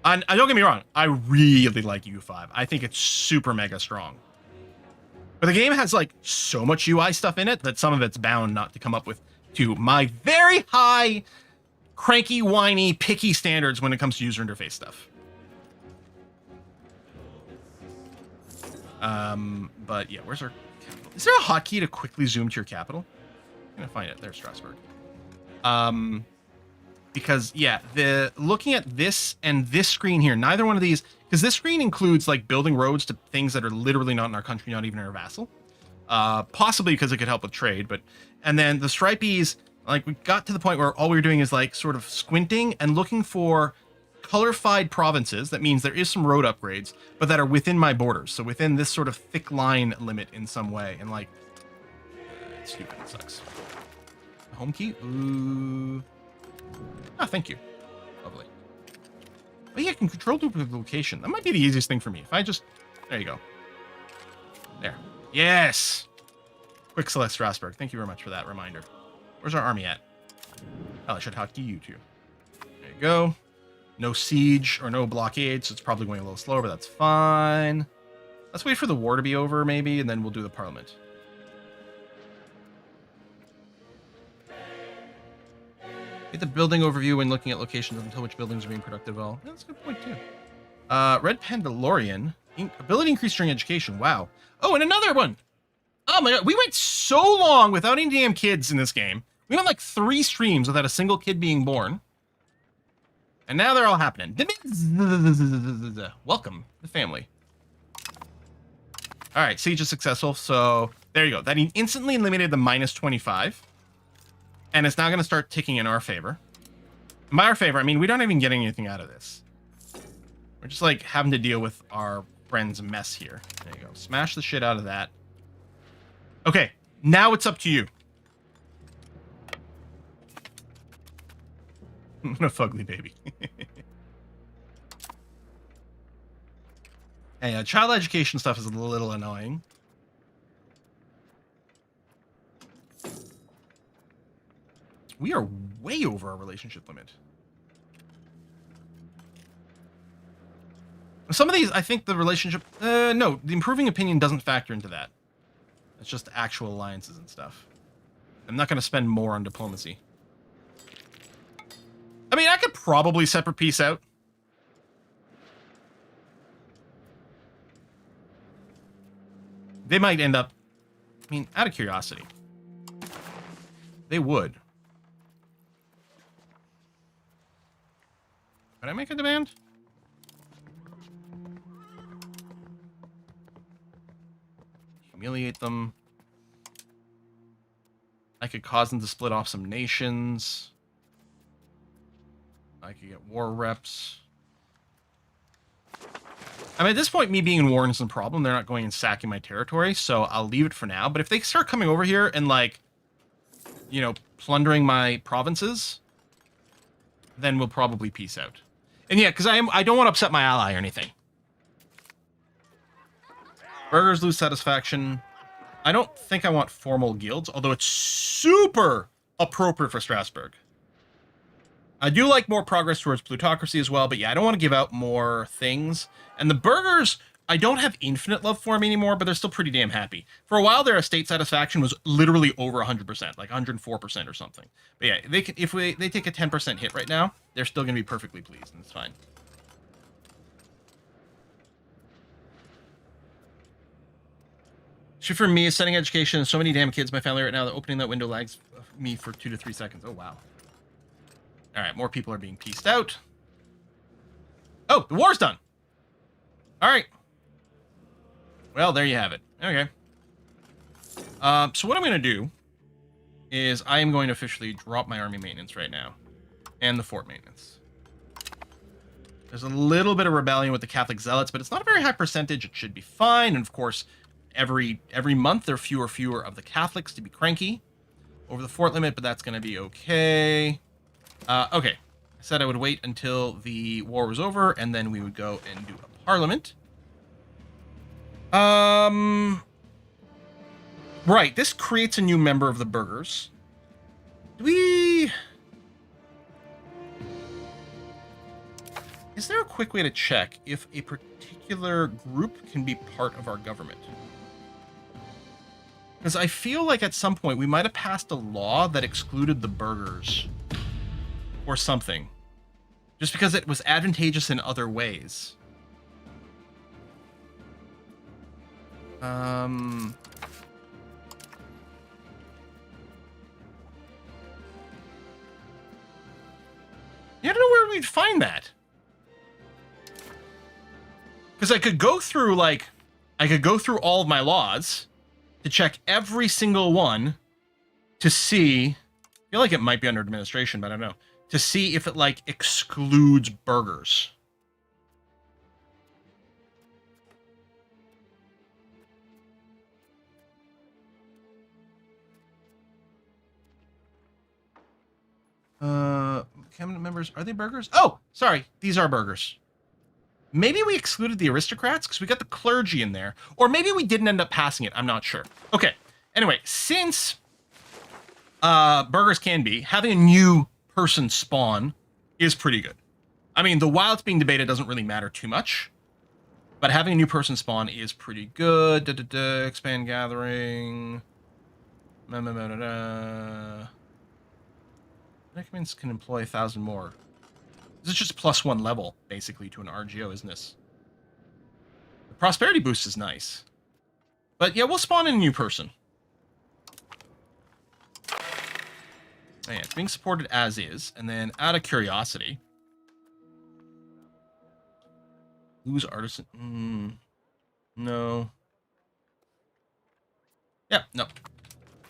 And don't get me wrong, I really like U5. I think it's super mega strong. But the game has like so much UI stuff in it that some of it's bound not to come up with to my very high, cranky, whiny, picky standards when it comes to user interface stuff. But yeah, where's our capital? Is there a hotkey to quickly zoom to your capital? I'm gonna find it. There's Strasbourg. Because yeah, looking at this and this screen here, neither one of these, because this screen includes like building roads to things that are literally not in our country, not even in our vassal. Possibly because it could help with trade, and then the stripies, like we got to the point where all we were doing is like sort of squinting and looking for colorified provinces. That means there is some road upgrades, but that are within my borders. So within this sort of thick line limit in some way. And like, it's stupid, it sucks. Home key? Ooh. Ah, thank you. Lovely. But yeah, I can control duplicate location. That might be the easiest thing for me. If I just... There you go. There. Yes! Quick select Strasbourg. Thank you very much for that reminder. Where's our army at? Oh, I should hotkey you too. There you go. No siege or no blockade, so it's probably going a little slower, but that's fine. Let's wait for the war to be over, maybe, and then we'll do the parliament. Get the building overview when looking at locations until which buildings are being productive well. Yeah, that's a good point, too. Red Pandalorian. Ability increase during education. Wow. Oh, and another one. Oh, my God. We went so long without any damn kids in this game. We went like 3 streams without a single kid being born. And now they're all happening. Welcome to the family. All right, siege is successful. So there you go. That instantly eliminated the -25. And it's now going to start ticking in our favor. In our favor, I mean, we don't even get anything out of this. We're just like having to deal with our friend's mess here. There you go. Smash the shit out of that. Okay, now it's up to you. What a fugly baby. Hey, child education stuff is a little annoying. We are way over our relationship limit. Some of these, I think the relationship... no, the improving opinion doesn't factor into that. It's just actual alliances and stuff. I'm not going to spend more on diplomacy. I mean, I could probably separate peace out. They might end up... I mean, out of curiosity. They would. Could I make a demand? Humiliate them. I could cause them to split off some nations. I could get war reps. I mean, at this point, me being in war isn't a problem. They're not going and sacking my territory, so I'll leave it for now. But if they start coming over here and, like, you know, plundering my provinces, then we'll probably peace out. And yeah, because I don't want to upset my ally or anything. Burghers lose satisfaction. I don't think I want formal guilds, although it's super appropriate for Strasbourg. I do like more progress towards plutocracy as well, but yeah, I don't want to give out more things. And the burghers, I don't have infinite love for them anymore, but they're still pretty damn happy. For a while, their estate satisfaction was literally over 100%, like 104% or something. But yeah, they can, if they take a 10% hit right now, they're still going to be perfectly pleased, and it's fine. Issue for me is setting education. So many damn kids in my family right now that opening that window lags me for 2 to 3 seconds. Oh, wow. All right, more people are being pieced out. Oh, the war's done. All right. Well, there you have it. Okay. So what I'm going to do is I am going to officially drop my army maintenance right now and the fort maintenance. There's a little bit of rebellion with the Catholic zealots, but it's not a very high percentage. It should be fine. And of course, every month there are fewer of the Catholics to be cranky over the fort limit, but that's going to be okay. Okay. I said I would wait until the war was over, and then we would go and do a parliament. Right, this creates a new member of the burghers. Do we... Is there a quick way to check if a particular group can be part of our government? Because I feel like at some point we might have passed a law that excluded the burghers. Or something. Just because it was advantageous in other ways. Yeah, I don't know where we'd find that. Because I could go through, like... I could go through all of my laws to check every single one to see... I feel like it might be under administration, but I don't know. To see if it, like, excludes burghers. Cabinet members, are they burghers? Oh, sorry, these are burghers. Maybe we excluded the aristocrats because we got the clergy in there. Or maybe we didn't end up passing it. I'm not sure. Okay, anyway, since burghers can be, having a new person spawn is pretty good. I mean, the while it's being debated doesn't really matter too much, but having a new person spawn is pretty good. Expand gathering. Recommends can employ 1,000 more. This is just +1 level, basically, to an RGO, isn't this? The prosperity boost is nice. But yeah, we'll spawn in a new person. Oh, yeah, it's being supported as is, and then out of curiosity, who's artisan? No. Yeah, no.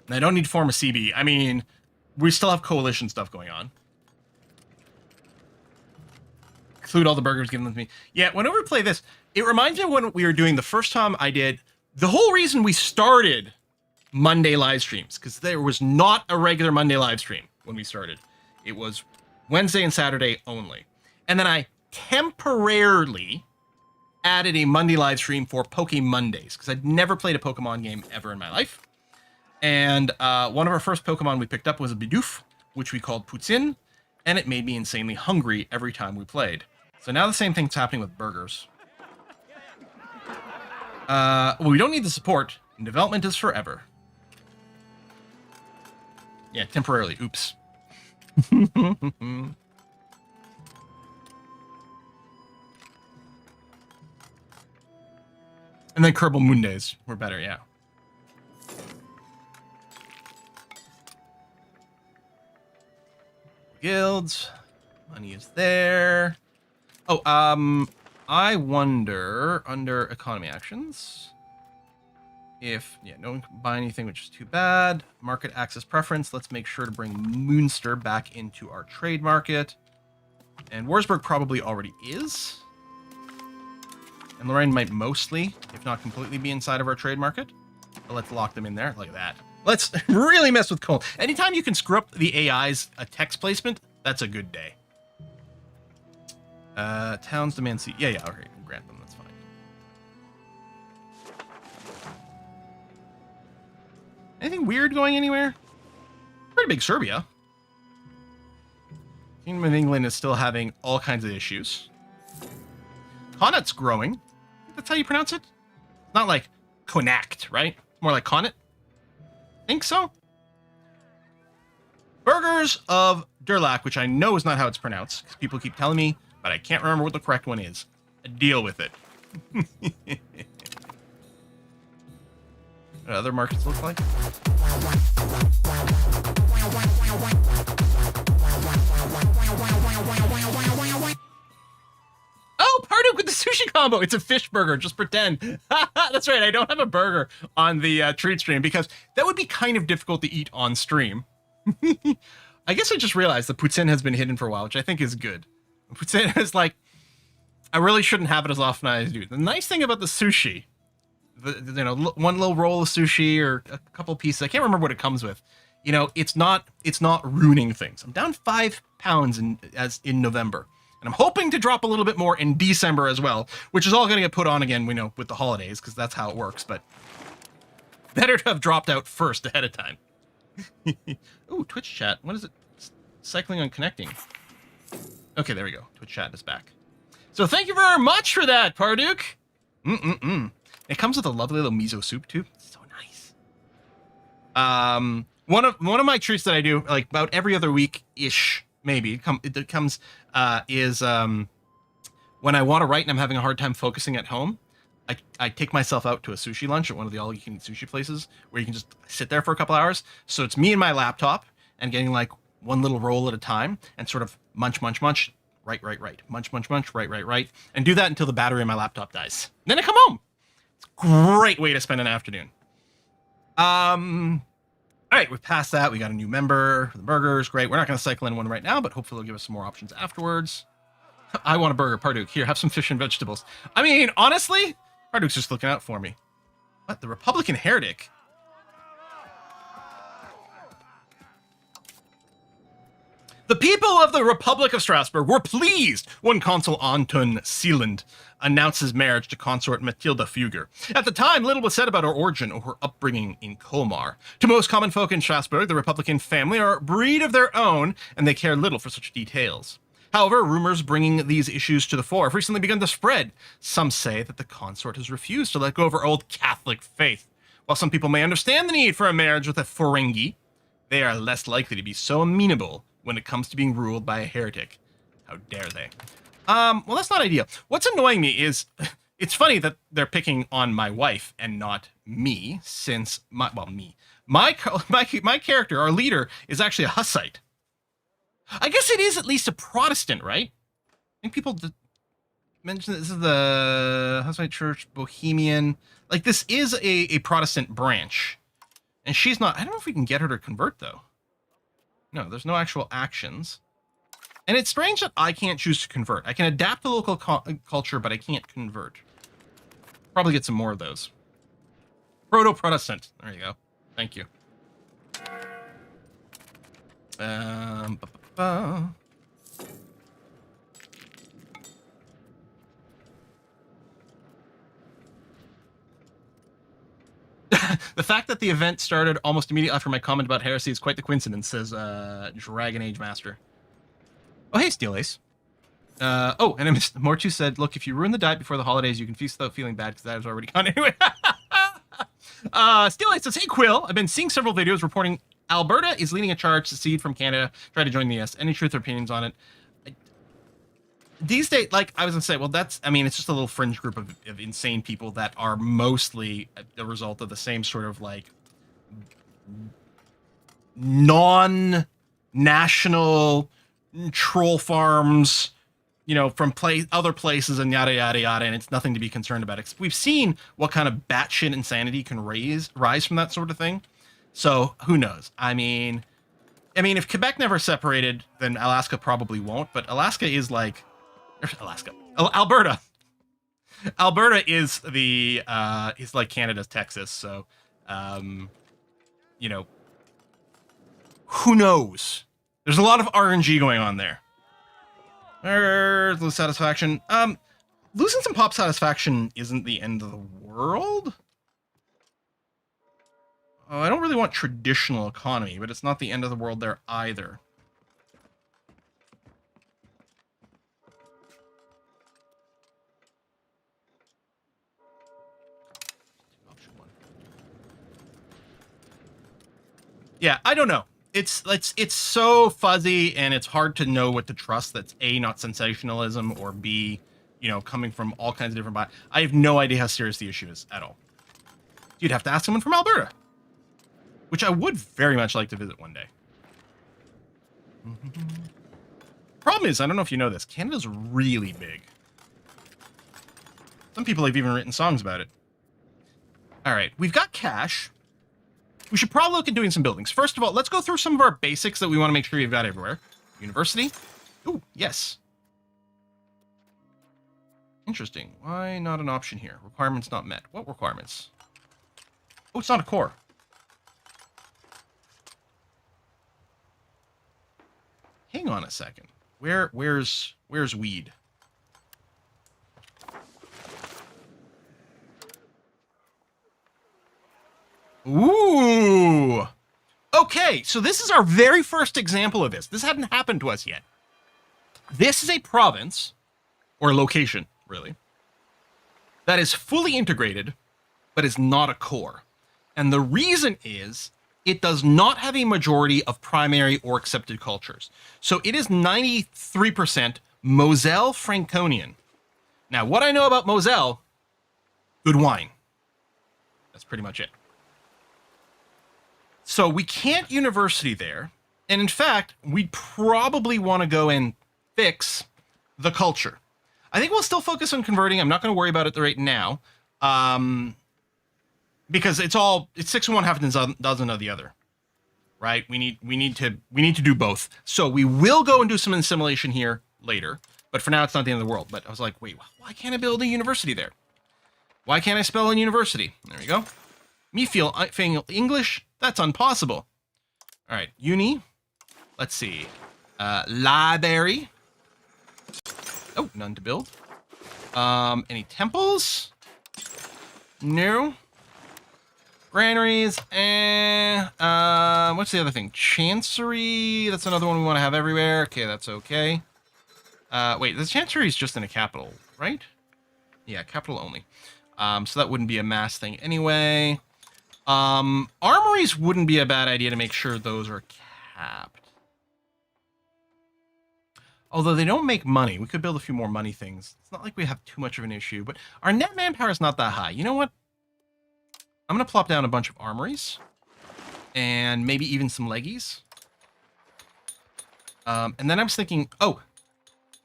And I don't need to form a CB. I mean, we still have coalition stuff going on. include all the burgers given to me. Yeah, whenever we play this, it reminds me of when we were doing the first time I did. The whole reason we started Monday live streams, because there was not a regular Monday live stream when we started. It was Wednesday and Saturday only. And then I temporarily added a Monday live stream for Poke Mondays, because I'd never played a Pokemon game ever in my life. And one of our first Pokemon we picked up was a Bidoof, which we called Poutine, and it made me insanely hungry every time we played. So now the same thing's happening with burgers. Well, we don't need the support, and development is forever. Yeah, temporarily. Oops. And then Kerbal Mondays were better, yeah. Guilds. Money is there. Oh, I wonder, under economy actions, if, yeah, no one can buy anything, which is too bad. Market access preference. Let's make sure to bring Moonster back into our trade market. And Warsburg probably already is. And Lorraine might mostly, if not completely, be inside of our trade market. But let's lock them in there. Look at that. Let's really mess with Cologne. Anytime you can screw up the AI's text placement, that's a good day. Towns demand seat. Yeah, okay, we'll grant them. That's fine. Anything weird going anywhere? Pretty big Serbia. Kingdom of England is still having all kinds of issues. Connacht's growing. That's how you pronounce it? Not like Connacht, right? More like Connacht? Think so? Burgers of Durlac, which I know is not how it's pronounced, because people keep telling me, but I can't remember what the correct one is. Deal with it. What other markets look like? Oh, Parduk with the sushi combo. It's a fish burger. Just pretend. That's right. I don't have a burger on the treat stream because that would be kind of difficult to eat on stream. I guess I just realized that poutine has been hidden for a while, which I think is good. Poutine is like, I really shouldn't have it as often as I do. The nice thing about the sushi, you know, one little roll of sushi or a couple pieces, I can't remember what it comes with. You know, it's not ruining things. I'm down 5 pounds in November. And I'm hoping to drop a little bit more in December as well, which is all going to get put on again, we know, with the holidays, because that's how it works. But better to have dropped out first ahead of time. Ooh, Twitch chat. What is it? Cycling on connecting. Okay, there we go. Twitch chat is back. So thank you very much for that, Parduk. It comes with a lovely little miso soup too. It's so nice. One of my treats that I do like about every other week ish, maybe it comes is when I want to write and I'm having a hard time focusing at home. I take myself out to a sushi lunch at one of the all-you-can-eat sushi places where you can just sit there for a couple hours. So it's me and my laptop and getting like one little roll at a time and sort of munch, munch, munch, right, munch, munch, munch, right, and do that until the battery in my laptop dies. Then I come home. It's a great way to spend an afternoon. All right, we've passed that. We got a new member for the burgers. Great. We're not going to cycle in one right now, but hopefully they'll give us some more options afterwards. I want a burger, Parduk. Here, have some fish and vegetables. I mean, honestly, Parduk's just looking out for me. What? The Republican heretic? The people of the Republic of Strasbourg were pleased when Consul Anton Seeland announced his marriage to consort Matilda Fugger. At the time, little was said about her origin or her upbringing in Colmar. To most common folk in Strasbourg, the Republican family are a breed of their own, and they care little for such details. However, rumors bringing these issues to the fore have recently begun to spread. Some say that the consort has refused to let go of her old Catholic faith. While some people may understand the need for a marriage with a Ferengi, they are less likely to be so amenable when it comes to being ruled by a heretic. How dare they? Well, that's not ideal. What's annoying me is, it's funny that they're picking on my wife and not me, since my character, our leader, is actually a Hussite. I guess it is at least a Protestant, right? I think people mention this is the Hussite Church, Bohemian. Like, this is a Protestant branch. And she's not. I don't know if we can get her to convert, though. No, there's no actual actions. And it's strange that I can't choose to convert. I can adapt to local culture, but I can't convert. Probably get some more of those. Proto-Protestant. There you go. Thank you. Ba, ba, ba. The fact that the event started almost immediately after my comment about heresy is quite the coincidence, says Dragon Age Master. Oh, hey, Steel Ace. Oh, and I missed, Mortu said, look, if you ruin the diet before the holidays, you can feast without feeling bad because that is already gone anyway. Steel Ace says, hey, Quill, I've been seeing several videos reporting Alberta is leading a charge to secede from Canada, try to join the US. Any truth or opinions on it? These days, like, I was going to say, well, that's, I mean, it's just a little fringe group of insane people that are mostly the result of the same sort of, like, non-national troll farms, you know, from other places and yada, yada, yada, and it's nothing to be concerned about. We've seen what kind of batshit insanity can rise from that sort of thing. So, who knows? I mean, if Quebec never separated, then Alaska probably won't, but Alaska is like... Alberta. Alberta is the is like Canada's Texas, so you know, who knows? There's a lot of RNG going on there. There's lose satisfaction. Losing some pop satisfaction isn't the end of the world. Oh, I don't really want traditional economy, but it's not the end of the world there either. Yeah, I don't know. It's so fuzzy and it's hard to know what to trust. That's A, not sensationalism, or B, you know, coming from all kinds of different... I have no idea how serious the issue is at all. You'd have to ask someone from Alberta, which I would very much like to visit one day. Problem is, I don't know if you know this, Canada's really big. Some people have even written songs about it. All right, we've got cash. We should probably look at doing some buildings. First of all, let's go through some of our basics that we want to make sure we've got everywhere. University. Ooh, yes. Interesting. Why not an option here? Requirements not met. What requirements? Oh, it's not a core. Hang on a second. Where's weed? Ooh. Okay, so this is our very first example of this. This hadn't happened to us yet. This is a province, or location, really, that is fully integrated, but is not a core. And the reason is it does not have a majority of primary or accepted cultures. So it is 93% Moselle Franconian. Now, what I know about Moselle, good wine. That's pretty much it. So we can't university there. And in fact, we'd probably want to go and fix the culture. I think we'll still focus on converting. I'm not going to worry about it right now. Because it's 6 of one, half a dozen of the other. Right? We need to do both. So we will go and do some assimilation here later. But for now, it's not the end of the world. But I was like, wait, why can't I build a university there? Why can't I spell in university? There we go. Me feel English? That's impossible. All right, uni. Let's see. Library. Oh, none to build. Any temples? No. Granaries. What's the other thing? Chancery. That's another one we want to have everywhere. Okay, that's okay. Wait, the Chancery is just in a capital, right? Yeah, capital only. So that wouldn't be a mass thing anyway. Armories wouldn't be a bad idea to make sure those are capped. Although they don't make money. We could build a few more money things. It's not like we have too much of an issue, but our net manpower is not that high. You know what? I'm going to plop down a bunch of armories. And maybe even some leggies. And then I was thinking, oh,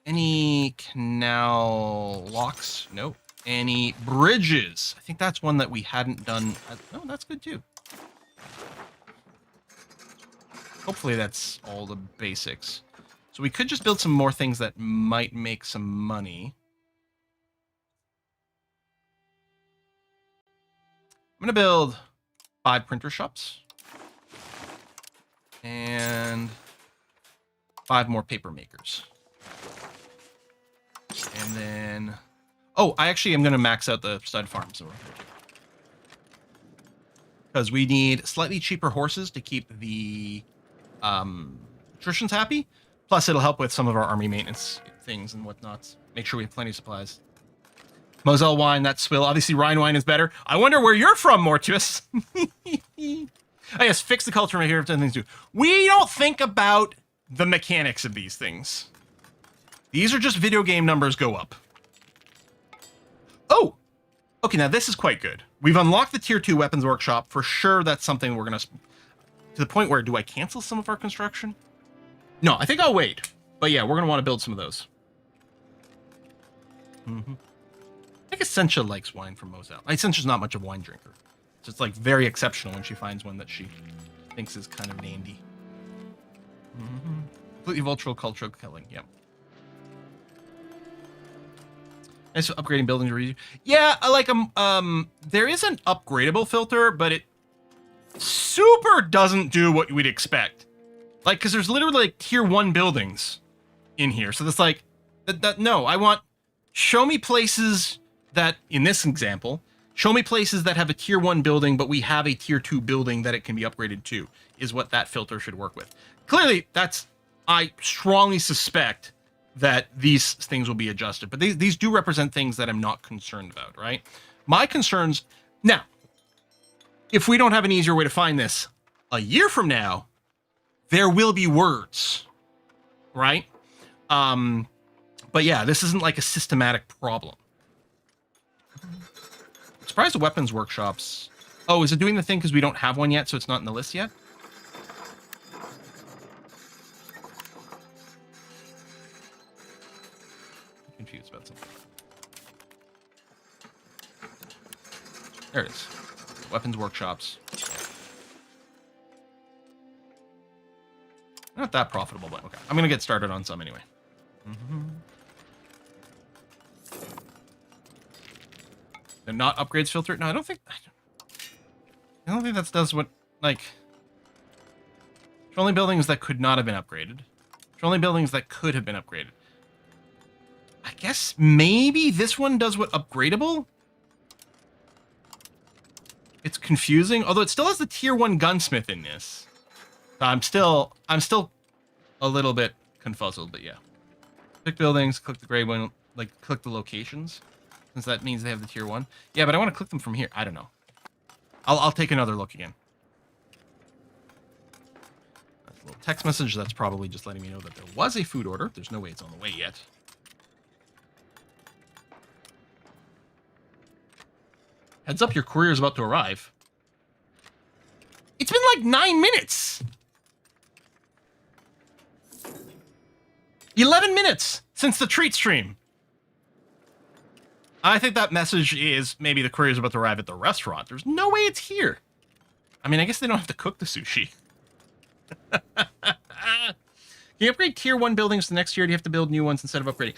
any canal locks? Nope. Any bridges? I think that's one that we hadn't done. No, that's good too. Hopefully that's all the basics. So we could just build some more things that might make some money. I'm going to build 5 printer shops. And 5 more paper makers. And then... Oh, I actually am going to max out the stud farms. Because we need slightly cheaper horses to keep the patricians happy. Plus, it'll help with some of our army maintenance things and whatnots. Make sure we have plenty of supplies. Moselle wine, that's swill. Obviously, Rhine wine is better. I wonder where you're from, Mortuus. Oh, yes, fix the culture right here. Things do. We don't think about the mechanics of these things. These are just video game numbers go up. Oh! Okay, now this is quite good. We've unlocked the Tier 2 Weapons Workshop. For sure, that's something we're going to... To the point where, do I cancel some of our construction? No, I think I'll wait. But yeah, we're going to want to build some of those. Mm-hmm. I think Essentia likes wine from Moselle. Essentia's not much of a wine drinker. So it's like very exceptional when she finds one that she thinks is kind of dandy. Mm-hmm. Completely vultural cultural killing, yep. And so upgrading buildings. Yeah, I like there is an upgradable filter, but it super doesn't do what we'd expect. Like, because there's literally like tier 1 buildings in here. So that's like, no, I want, show me places that, in this example, show me places that have a tier 1 building, but we have a tier 2 building that it can be upgraded to, is what that filter should work with. Clearly, that's, I strongly suspect that these things will be adjusted, but these do represent things that I'm not concerned about, right? My concerns, now, if we don't have an easier way to find this, a year from now, there will be words, right? But yeah, this isn't like a systematic problem. I'm surprised the weapons workshops. Oh, is it doing the thing because we don't have one yet, so it's not in the list yet? I'm confused about something. There it is. Weapons workshops. Not that profitable, but okay. I'm going to get started on some anyway. Mm-hmm. They're not upgrades filter? No, I don't think that does what, like... Only buildings that could not have been upgraded. Only buildings that could have been upgraded. I guess maybe this one does what upgradable? It's confusing, although it still has the tier 1 gunsmith in this. I'm still a little bit confuzzled, but yeah. Click buildings, click the gray one, like click the locations, since that means they have the tier 1. Yeah, but I want to click them from here. I don't know. I'll take another look again. That's a little text message. That's probably just letting me know that there was a food order. There's no way it's on the way yet. Heads up, your courier is about to arrive. It's been like 9 minutes. 11 minutes since the treat stream. I think that message is maybe the courier's about to arrive at the restaurant. There's no way it's here. I mean, I guess they don't have to cook the sushi. Can you upgrade tier 1 buildings the next year? Do you have to build new ones instead of upgrading?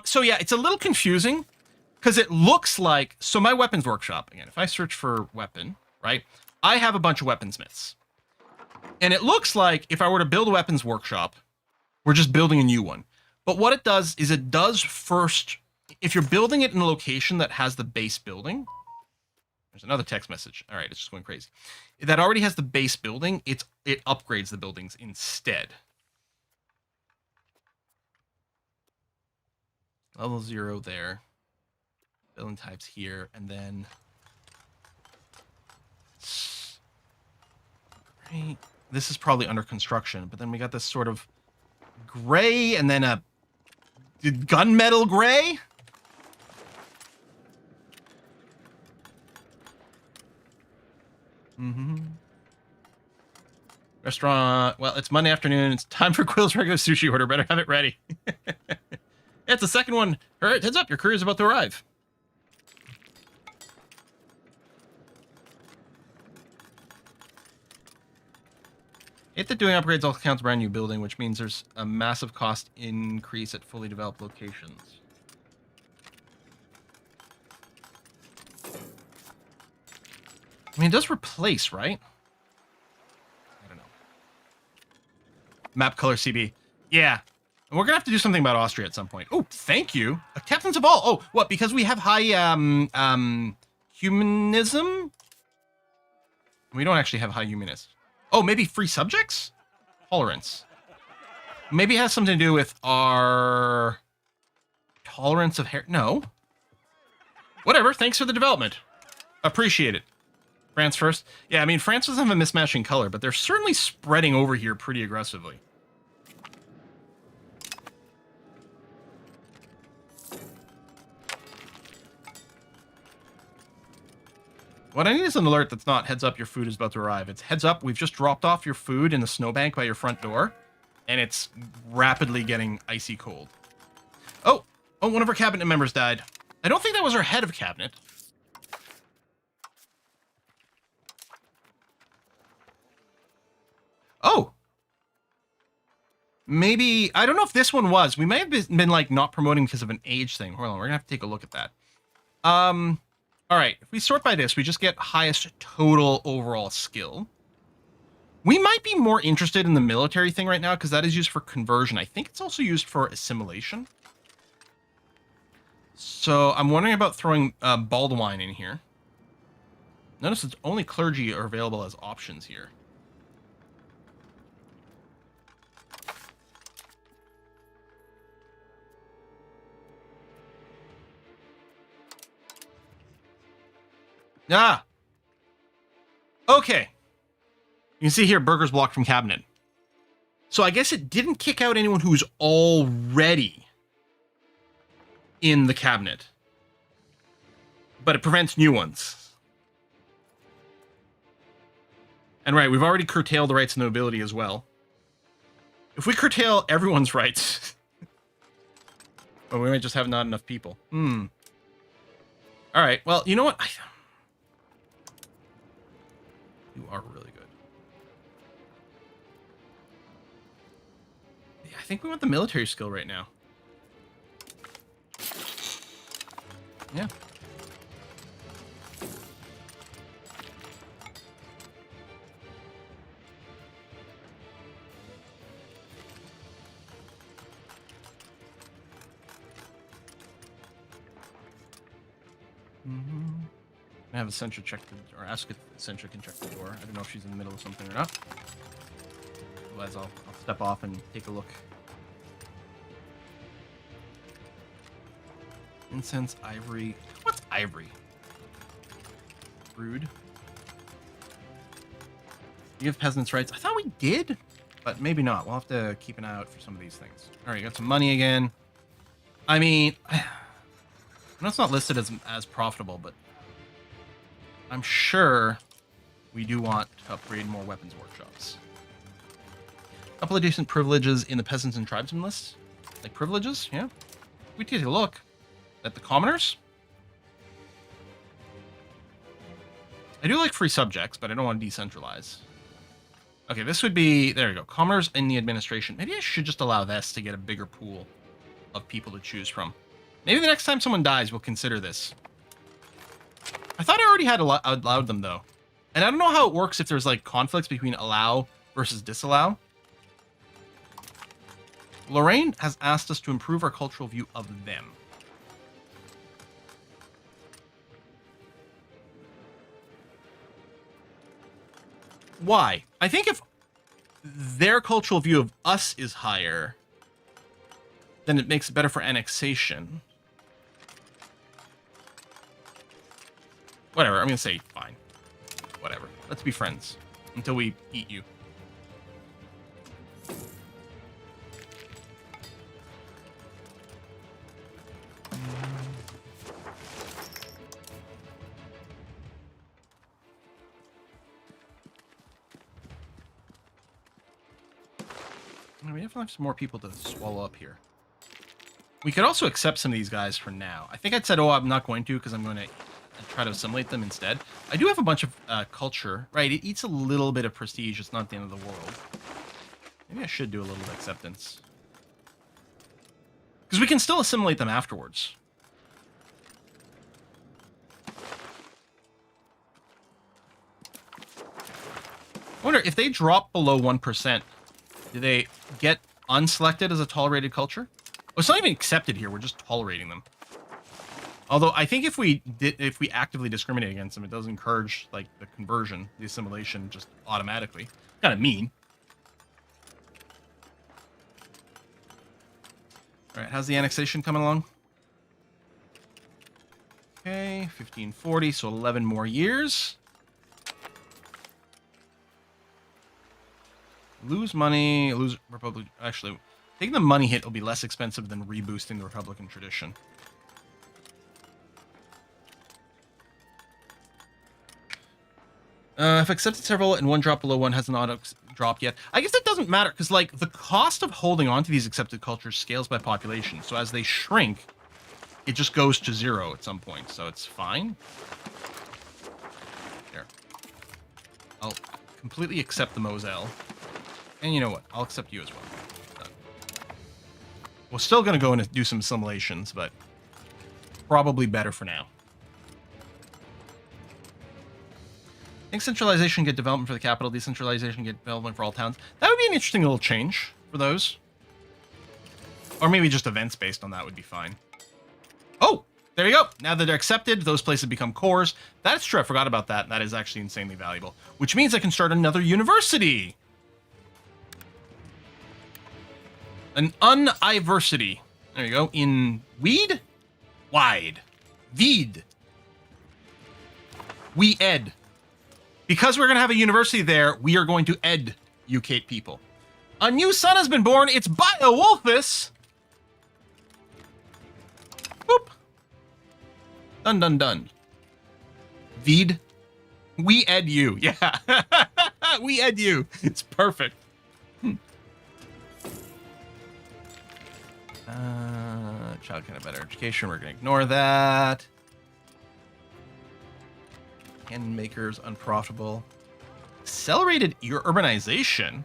So yeah, it's a little confusing because it looks like, so my weapons workshop, again, if I search for weapon, right, I have a bunch of weaponsmiths. And it looks like if I were to build a weapons workshop, we're just building a new one. But what it does is it does first, if you're building it in a location that has the base building, there's another text message. All right, it's just going crazy. That already has the base building, it upgrades the buildings instead. Level 0 there. Building types here, and then... Right. This is probably under construction, but then we got this sort of gray and then a gunmetal gray. Mm-hmm. Restaurant. Well, it's Monday afternoon. It's time for Quill's regular sushi order. Better have it ready. It's the second one. All right, heads up. Your courier's about to arrive. Hate that doing upgrades also counts brand new building, which means there's a massive cost increase at fully developed locations. I mean, it does replace, right? I don't know. Map color CB. Yeah. And we're going to have to do something about Austria at some point. Oh, thank you. Captains of all. Oh, what? Because we have high humanism? We don't actually have high humanism. Oh, maybe free subjects? Tolerance. Maybe it has something to do with our tolerance of hair. No. Whatever. Thanks for the development. Appreciate it. France first. Yeah, I mean, France doesn't have a mismatch in color, but they're certainly spreading over here pretty aggressively. What I need is an alert that's not heads up your food is about to arrive. It's heads up, we've just dropped off your food in the snowbank by your front door, and it's rapidly getting icy cold. Oh, one of our cabinet members died. I don't think that was our head of cabinet. Oh. Maybe, I don't know if this one was. We may have been like not promoting because of an age thing. Hold on, we're gonna have to take a look at that. All right, if we sort by this, we just get highest total overall skill. We might be more interested in the military thing right now because that is used for conversion. I think it's also used for assimilation. So I'm wondering about throwing Baldwin in here. Notice it's only clergy are available as options here. Ah. Okay. You can see here, burgers blocked from cabinet. So I guess it didn't kick out anyone who's already in the cabinet. But it prevents new ones. And right, we've already curtailed the rights of nobility as well. If we curtail everyone's rights, well, we might just have not enough people. All right, well, you know what? You are really good. Yeah, I think we want the military skill right now. Yeah. I have Essentia check the, or ask if Essentia can check the door. I don't know if she's in the middle of something or not. Otherwise, I'll step off and take a look. Incense, ivory. What's ivory? Rude. You have peasants' rights. I thought we did, but maybe not. We'll have to keep an eye out for some of these things. All right, got some money again. I mean, I know it's not listed as profitable, but I'm sure we do want to upgrade more weapons workshops. A couple of decent privileges in the peasants and tribesmen list. Like privileges, yeah. We take a look at the commoners. I do like free subjects, but I don't want to decentralize. Okay, this would be, there we go. Commoners in the administration. Maybe I should just allow this to get a bigger pool of people to choose from. Maybe the next time someone dies, we'll consider this. I thought I already had allowed them, though. And I don't know how it works if there's, like, conflicts between allow versus disallow. Lorraine has asked us to improve our cultural view of them. Why? I think if their cultural view of us is higher, then it makes it better for annexation. Whatever, I'm gonna say fine. Whatever. Let's be friends until we eat you. We definitely have some more people to swallow up here. We could also accept some of these guys for now. I think I'd said, oh, I'm not going to because I'm going to try to assimilate them instead. I do have a bunch of culture. Right, it eats a little bit of prestige. It's not the end of the world. Maybe I should do a little acceptance. Because we can still assimilate them afterwards. I wonder, if they drop below 1%, do they get unselected as a tolerated culture? Oh, it's not even accepted here, we're just tolerating them. Although I think if we actively discriminate against them, it does encourage like the conversion, the assimilation just automatically. Kind of mean. All right, how's the annexation coming along? Okay, 1540, so 11 more years. Lose money, lose Republic. Actually, taking the money hit will be less expensive than reboosting the Republican tradition. I've accepted several and one drop below one hasn't auto dropped yet. I guess it doesn't matter because like the cost of holding on to these accepted cultures scales by population. So as they shrink, it just goes to 0 at some point. So it's fine. There. I'll completely accept the Moselle. And you know what? I'll accept you as well. Done. We're still going to go and do some assimilations, but probably better for now. I think centralization get development for the capital, decentralization get development for all towns. That would be an interesting little change for those. Or maybe just events based on that would be fine. Oh, there you go. Now that they're accepted, those places become cores. That's true. I forgot about that. That is actually insanely valuable. Which means I can start another university. An university. There you go. In weed? Wide. Weed. We ed. Because we're going to have a university there, we are going to educate people. A new son has been born. It's Beowulfus. Boop. Done, done, done. Veed. We ed you. Yeah. We ed you. It's perfect. Child can have better education. We're going to ignore that. Cannon makers, unprofitable. Accelerated urbanization.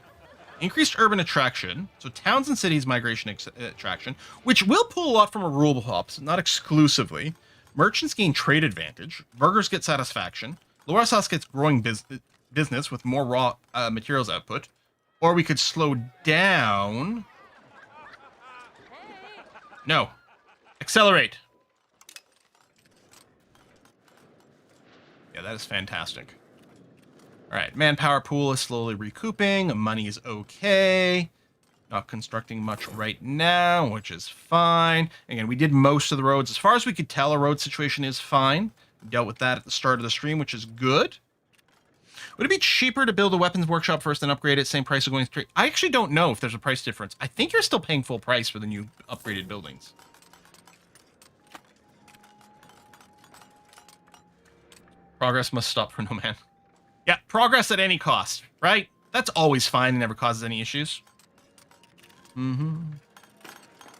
Increased urban attraction. So towns and cities migration attraction, which will pull a lot from a rural pops, not exclusively. Merchants gain trade advantage. Burgers get satisfaction. Lower Alsace gets growing business with more raw materials output. Or we could slow down. No. Accelerate. Yeah, that is fantastic. All right, manpower pool is slowly recouping. Money is okay. Not constructing much right now, which is fine. Again, we did most of the roads. As far as we could tell, our road situation is fine. We dealt with that at the start of the stream, which is good. Would it be cheaper to build a weapons workshop first and upgrade it? Same price of going straight? I actually don't know if there's a price difference. I think you're still paying full price for the new upgraded buildings. Progress must stop for no man. Yeah, progress at any cost, right? That's always fine and never causes any issues.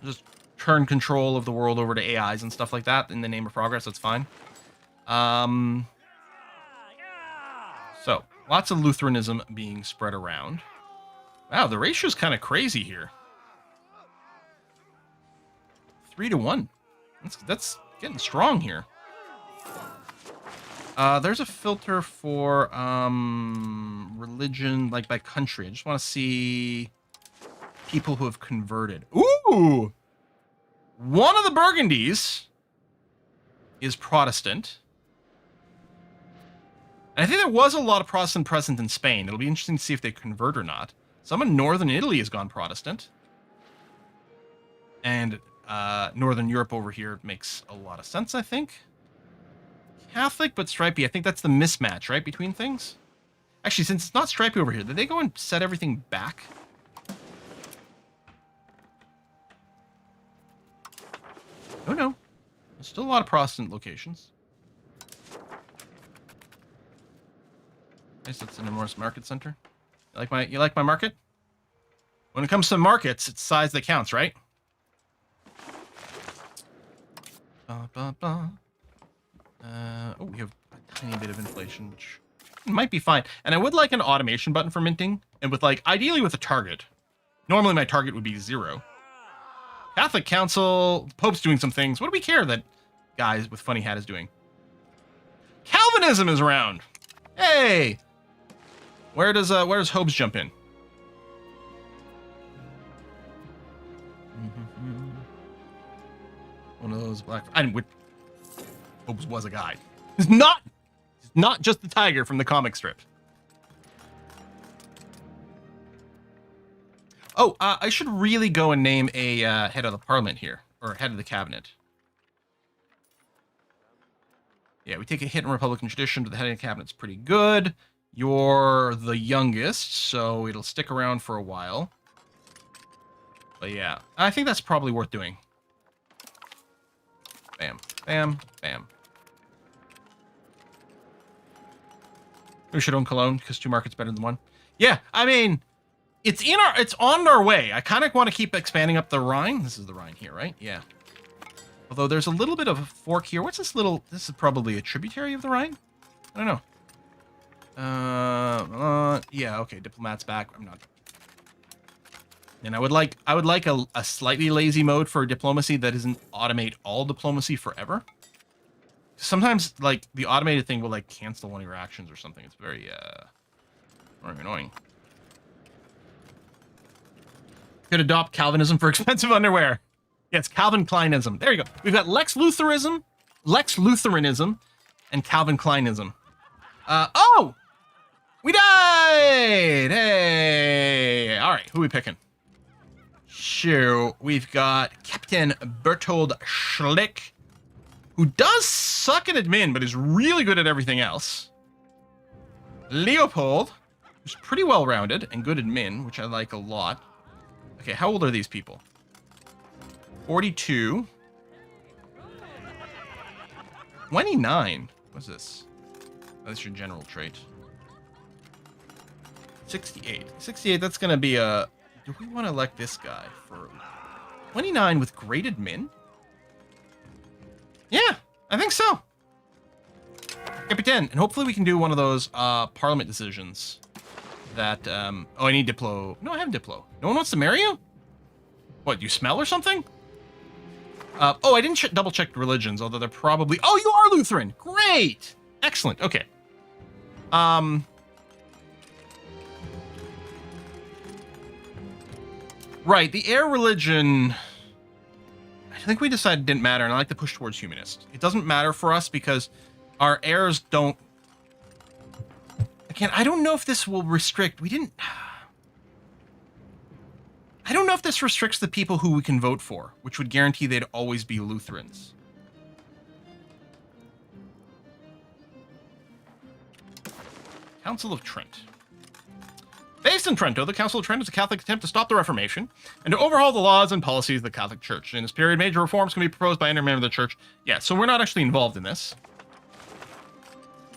Just turn control of the world over to AIs and stuff like that in the name of progress. That's fine. So, lots of Lutheranism being spread around. Wow, the ratio is kind of crazy here. 3-to-1. That's getting strong here. There's a filter for religion, like by country. I just want to see people who have converted. Ooh! One of the Burgundies is Protestant. And I think there was a lot of Protestant present in Spain. It'll be interesting to see if they convert or not. Some in northern Italy has gone Protestant. And northern Europe over here makes a lot of sense, I think. Catholic, but stripy. I think that's the mismatch, right, between things? Actually, since it's not stripy over here, did they go and set everything back? Oh, no. There's still a lot of Protestant locations. Nice, that's an enormous market center. You like my market? When it comes to markets, it's size that counts, right? Oh, we have a tiny bit of inflation, which might be fine. And I would like an automation button for minting, and with like ideally with a target. Normally my target would be 0. Catholic Council, the Pope's doing some things. What do we care that guys with funny hat is doing? Calvinism is around. Hey! Where does Hobbes jump in? One of those black... Hobbes was a guy. He's not just the tiger from the comic strip. Oh, I should really go and name a head of the parliament here, or head of the cabinet. Yeah, we take a hit in Republican tradition, but the head of the cabinet's pretty good. You're the youngest, so it'll stick around for a while. But yeah, I think that's probably worth doing. Bam, bam, bam. We should own Cologne, because 2 markets better than 1. Yeah, I mean... It's on our way. I kind of want to keep expanding up the Rhine. This is the Rhine here, right? Yeah. Although there's a little bit of a fork here. What's this little... This is probably a tributary of the Rhine? I don't know. Yeah, okay. Diplomat's back. I'm not... And I would like a slightly lazy mode for diplomacy that doesn't automate all diplomacy forever. Sometimes, like, the automated thing will, like, cancel one of your actions or something. It's very annoying. Could adopt Calvinism for expensive underwear. Yeah, it's Calvin Kleinism. There you go. We've got Lex Lutheranism, and Calvin Kleinism. Oh! We died! Hey! All right, who are we picking? Sure, we've got Captain Bertold Schlick, who does suck at admin, but is really good at everything else. Leopold, who's pretty well-rounded and good admin, which I like a lot. Okay, how old are these people? 42. 29. What's this? Oh, that's your general trait. 68. 68, that's going to be a... Do we want to elect this guy for... 29 with great admin? Yeah, I think so. Capitan. And hopefully we can do one of those parliament decisions. That, oh, I need Diplo. No, I have Diplo. No one wants to marry you? What, you smell or something? Oh, I didn't double check religions, although they're probably... Oh, you are Lutheran! Great! Excellent, okay. Right, the heir religion... I think we decided it didn't matter, and I like to push towards humanist. It doesn't matter for us because our heirs don't... Again, I don't know if this will restrict... I don't know if this restricts the people who we can vote for, which would guarantee they'd always be Lutherans. Council of Trent. Based in Trento, the Council of Trent is a Catholic attempt to stop the Reformation and to overhaul the laws and policies of the Catholic Church. In this period, major reforms can be proposed by any member of the Church. Yeah, so we're not actually involved in this.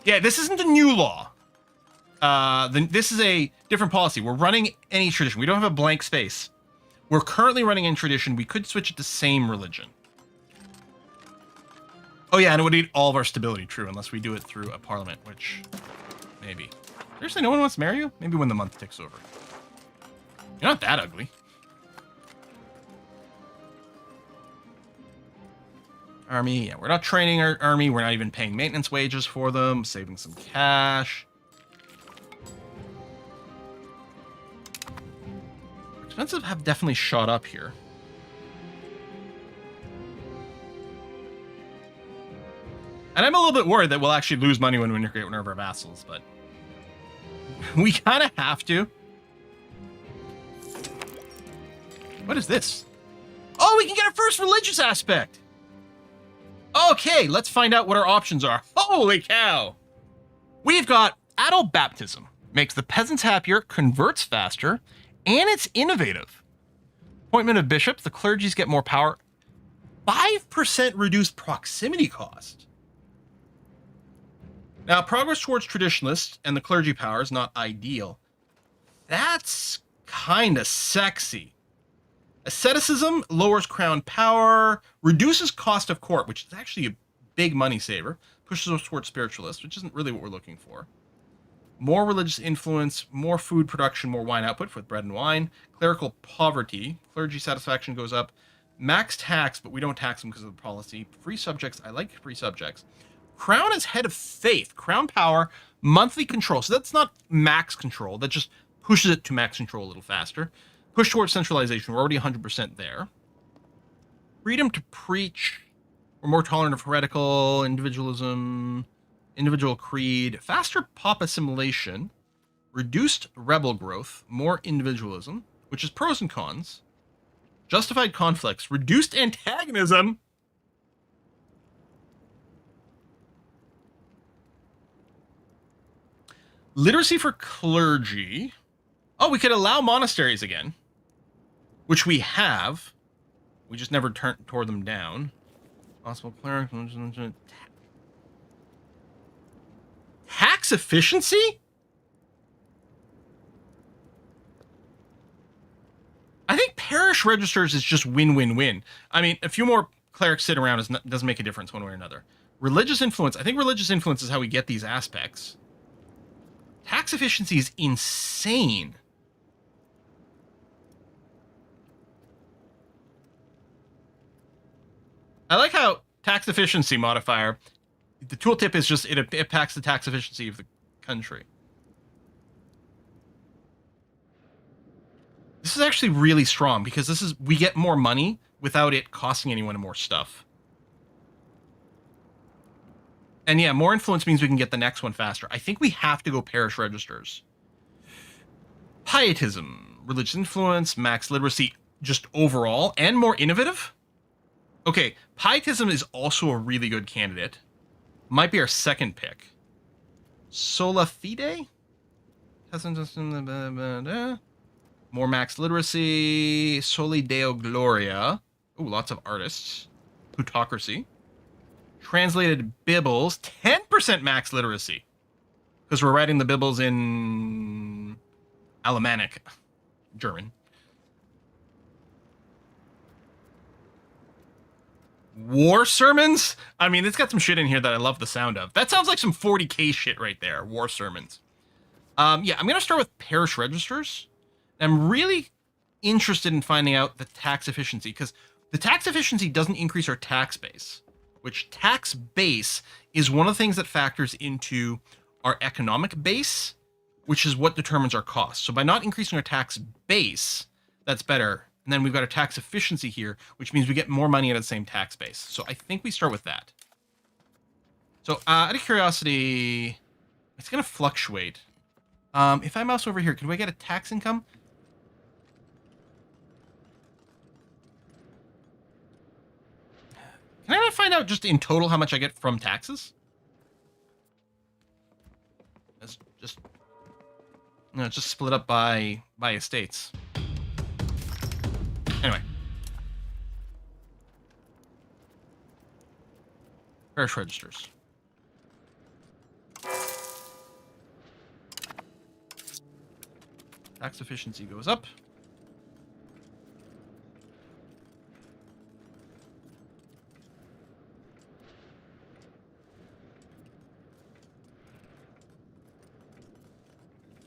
Yeah, this isn't a new law. This is a different policy. We're running any tradition. We don't have a blank space. We're currently running in tradition. We could switch it to same religion. Oh yeah, and it would need all of our stability, true, unless we do it through a parliament, which maybe. Seriously, no one wants to marry you? Maybe when the month ticks over. You're not that ugly. Army, yeah, we're not training our army. We're not even paying maintenance wages for them, saving some cash. Expenses have definitely shot up here. And I'm a little bit worried that we'll actually lose money when we integrate one of our vassals, but we kind of have to. What is this? Oh, we can get our first religious aspect. Okay, let's find out what our options are. Holy cow. We've got adult baptism. Makes the peasants happier, converts faster, and it's innovative. Appointment of bishops. The clergies get more power. 5% reduced proximity cost. Now, progress towards traditionalists and the clergy power is not ideal. That's kind of sexy. Asceticism lowers crown power, reduces cost of court, which is actually a big money saver, pushes us towards spiritualists, which isn't really what we're looking for. more religious influence, more food production, more wine output with bread and wine, clerical poverty, clergy satisfaction goes up, max tax, but we don't tax them because of the policy, free subjects, I like free subjects. Crown is head of faith, crown power, monthly control. So that's not max control, that just pushes it to max control a little faster. Push towards centralization, we're already 100% there. Freedom to preach, we're more tolerant of heretical, individualism, individual creed, faster pop assimilation, reduced rebel growth, more individualism, which is pros and cons, justified conflicts, reduced antagonism, literacy for clergy. Oh, we could allow monasteries again, which we have. We just never tore them down. Possible cleric. Tax efficiency? I think parish registers is just win-win-win. I mean, a few more clerics sit around doesn't make a difference one way or another. Religious influence. I think religious influence is how we get these aspects. Tax efficiency is insane. I like how tax efficiency modifier, the tooltip is just it impacts the tax efficiency of the country. This is actually really strong because we get more money without it costing anyone more stuff. And yeah, more influence means we can get the next one faster. I think we have to go parish registers. Pietism, religious influence, max literacy, just overall, and more innovative. Okay, pietism is also a really good candidate. Might be our second pick. Sola fide? More max literacy. Soli Deo Gloria. Ooh, lots of artists. Plutocracy. Translated Bibbles. 10% max literacy. Because we're writing the Bibbles in Alemannic. German. War sermons? I mean, it's got some shit in here that I love the sound of. That sounds like some 40k shit right there. War sermons. Yeah, I'm going to start with parish registers. I'm really interested in finding out the tax efficiency, because the tax efficiency doesn't increase our tax base, which tax base is one of the things that factors into our economic base, which is what determines our costs. So by not increasing our tax base, that's better. And then we've got a tax efficiency here, which means we get more money out of the same tax base. So I think we start with that. So out of curiosity, it's going to fluctuate. If I mouse over here, can we get a tax income? Can I not find out just in total how much I get from taxes? Let's just, just split up by estates. Anyway. Parish registers. Tax efficiency goes up.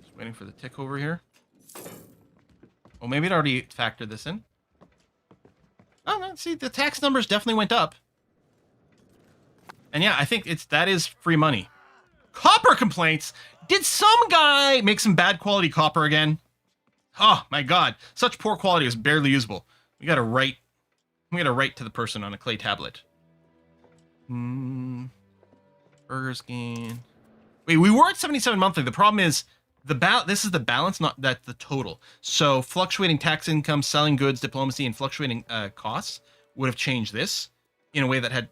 Just waiting for the tick over here. Oh, maybe it already factored this in. Oh, no, see, the tax numbers definitely went up. And yeah, I think that is free money. Copper complaints. Did some guy make some bad quality copper again? Oh my god, such poor quality is barely usable. We gotta write to the person on a clay tablet. Burger skin. Wait, we were at 77 monthly. The problem is this is the balance, not that the total. So fluctuating tax income, selling goods, diplomacy, and fluctuating costs would have changed this in a way that had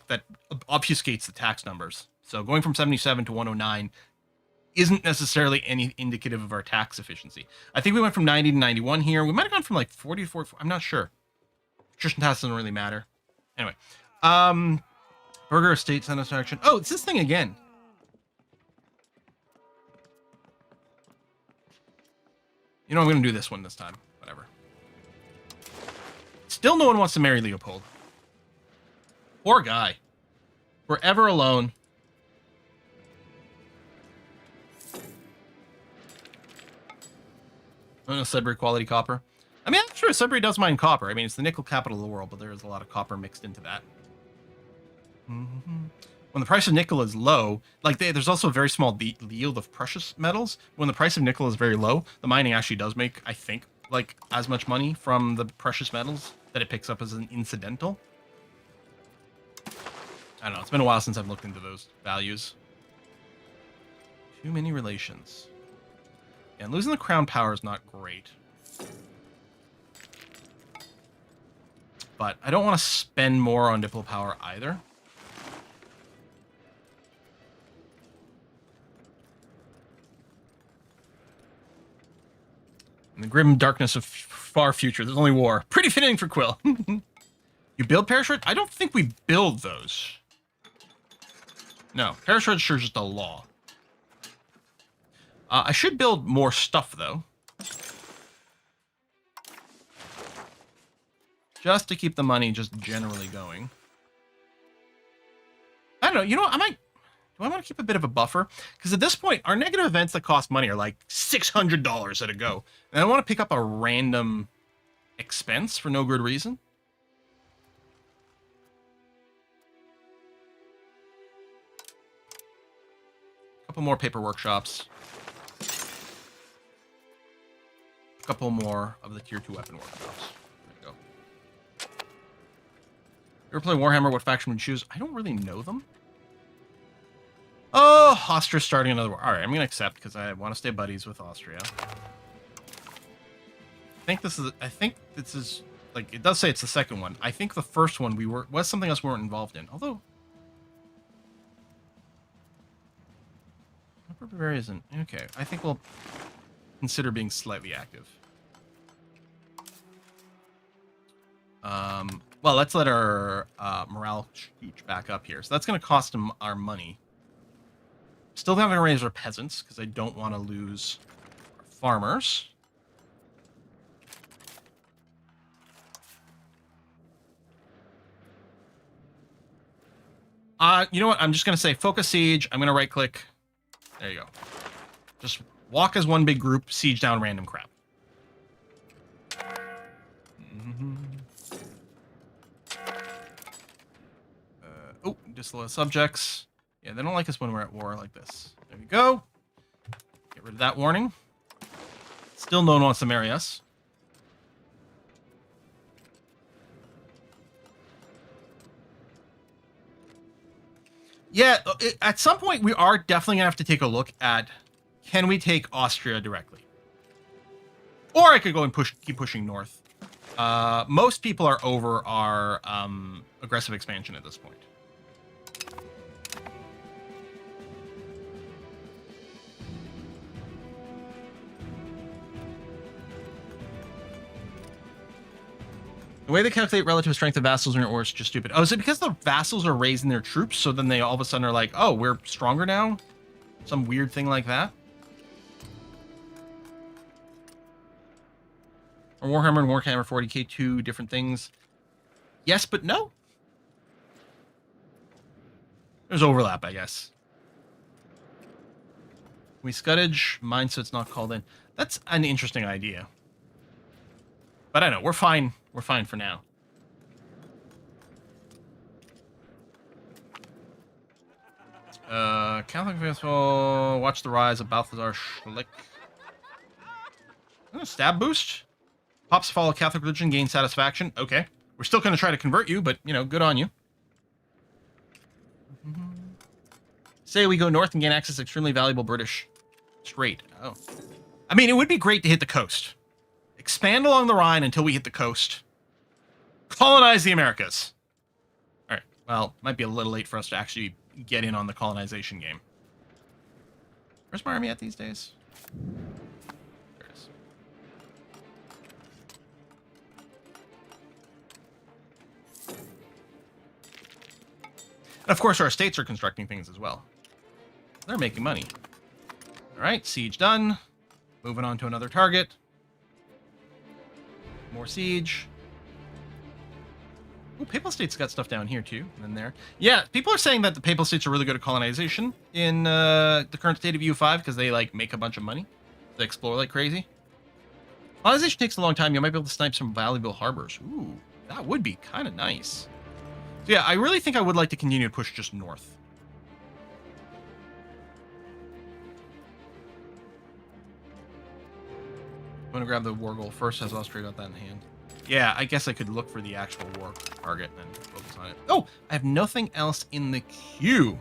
that obfuscates the tax numbers. So going from 77 to 109 isn't necessarily any indicative of our tax efficiency. I think we went from 90 to 91 here. We might have gone from 40 to 44. I'm not sure. Patrician tax doesn't really matter. Anyway, burger estate satisfaction. Oh, it's this thing again. You know, I'm going to do this one this time. Whatever. Still no one wants to marry Leopold. Poor guy. Forever alone. I don't know, Sudbury quality copper. I mean, I'm sure Sudbury does mine copper. I mean, it's the nickel capital of the world, but there is a lot of copper mixed into that. When the price of nickel is low, like there's also a very small yield of precious metals. When the price of nickel is very low, the mining actually does make, I think, like as much money from the precious metals that it picks up as an incidental. I don't know. It's been a while since I've looked into those values. Too many relations. Yeah, and losing the crown power is not great. But I don't want to spend more on diplo power either. In the grim darkness of far future, there's only war. Pretty fitting for Quill. You build parachute? I don't think we build those. No, parachute sure just a law. I should build more stuff, though. Just to keep the money just generally going. I don't know. You know what? Do I want to keep a bit of a buffer? Because at this point, our negative events that cost money are like $600 at a go. And I want to pick up a random expense for no good reason. A couple more paper workshops. A couple more of the tier 2 weapon workshops. There we go. You ever play Warhammer? What faction would you choose? I don't really know them. Oh, Austria's starting another war. All right, I'm going to accept because I want to stay buddies with Austria. I think this is like, it does say it's the second one. I think the first one was something else we weren't involved in. Although, Bavaria isn't. Okay, I think we'll consider being slightly active. Well, let's let our morale shoot back up here. So that's going to cost them our money. Still not going to raise our peasants, because I don't want to lose our farmers. You know what? I'm just going to say focus siege. I'm going to right-click. There you go. Just walk as one big group, siege down random crap. Oh, disloyal subjects. Yeah, they don't like us when we're at war like this. There we go. Get rid of that warning. Still no one wants to marry us. Yeah, at some point we are definitely going to have to take a look at, can we take Austria directly? Or I could go and keep pushing north. Most people are over our aggressive expansion at this point. The way they calculate relative strength of vassals in your war is just stupid. Oh, is it because the vassals are raising their troops, so then they all of a sudden are like, oh, we're stronger now? Some weird thing like that? Or Warhammer and Warhammer 40k, two different things? Yes, but no. There's overlap, I guess. We scuttage, mine so it's not called in. That's an interesting idea. But I know, we're fine. We're fine for now. Catholic faithful, watch the rise of Balthazar Schlick. Oh, stab boost. Pops follow Catholic religion, gain satisfaction. Okay. We're still going to try to convert you, but, you know, good on you. Say we go north and gain access to extremely valuable British strait. Oh. I mean, it would be great to hit the coast. Expand along the Rhine until we hit the coast. Colonize the Americas. All right. Well, might be a little late for us to actually get in on the colonization game. Where's my army at these days? There it is. And of course, our states are constructing things as well. They're making money. All right, siege done. Moving on to another target. More siege. Ooh, Papal State's got stuff down here too, and then there. Yeah, people are saying that the Papal States are really good at colonization in the current state of U5 because they like make a bunch of money. They explore like crazy. Colonization takes a long time. You might be able to snipe some valuable harbors. Ooh, that would be kind of nice. So yeah, I really think I would like to continue to push just north. I'm going to grab the war goal first. Has Austria got that in hand? Yeah, I guess I could look for the actual war target and focus on it. Oh, I have nothing else in the queue.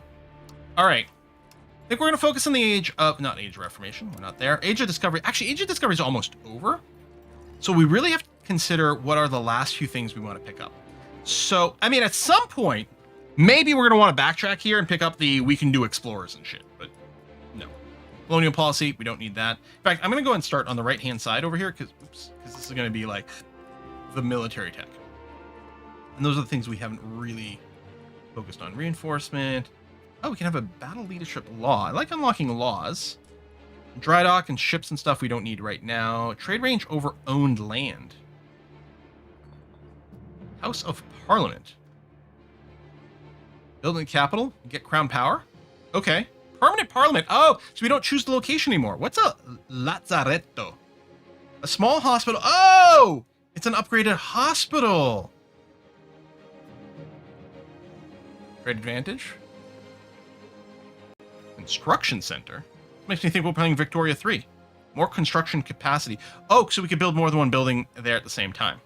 All right. I think we're going to focus on the age of... Not age of Reformation. We're not there. Age of Discovery. Actually, age of Discovery is almost over. So we really have to consider what are the last few things we want to pick up. So, I mean, at some point, maybe we're going to want to backtrack here and pick up the we can do explorers and shit. But no. Colonial policy, we don't need that. In fact, I'm going to go and start on the right-hand side over here because this is going to be like the military tech. And those are the things we haven't really focused on. Reinforcement. Oh, we can have a battle leadership law. I like unlocking laws. Dry dock and ships and stuff we don't need right now. Trade range over owned land. House of Parliament. Building the capital. Get crown power. Okay. Permanent parliament. Oh, so we don't choose the location anymore. What's a lazzaretto? A small hospital. Oh! It's an upgraded hospital. Trade advantage. Construction center. Makes me think we're playing Victoria 3. More construction capacity. Oh, so we could build more than one building there at the same time.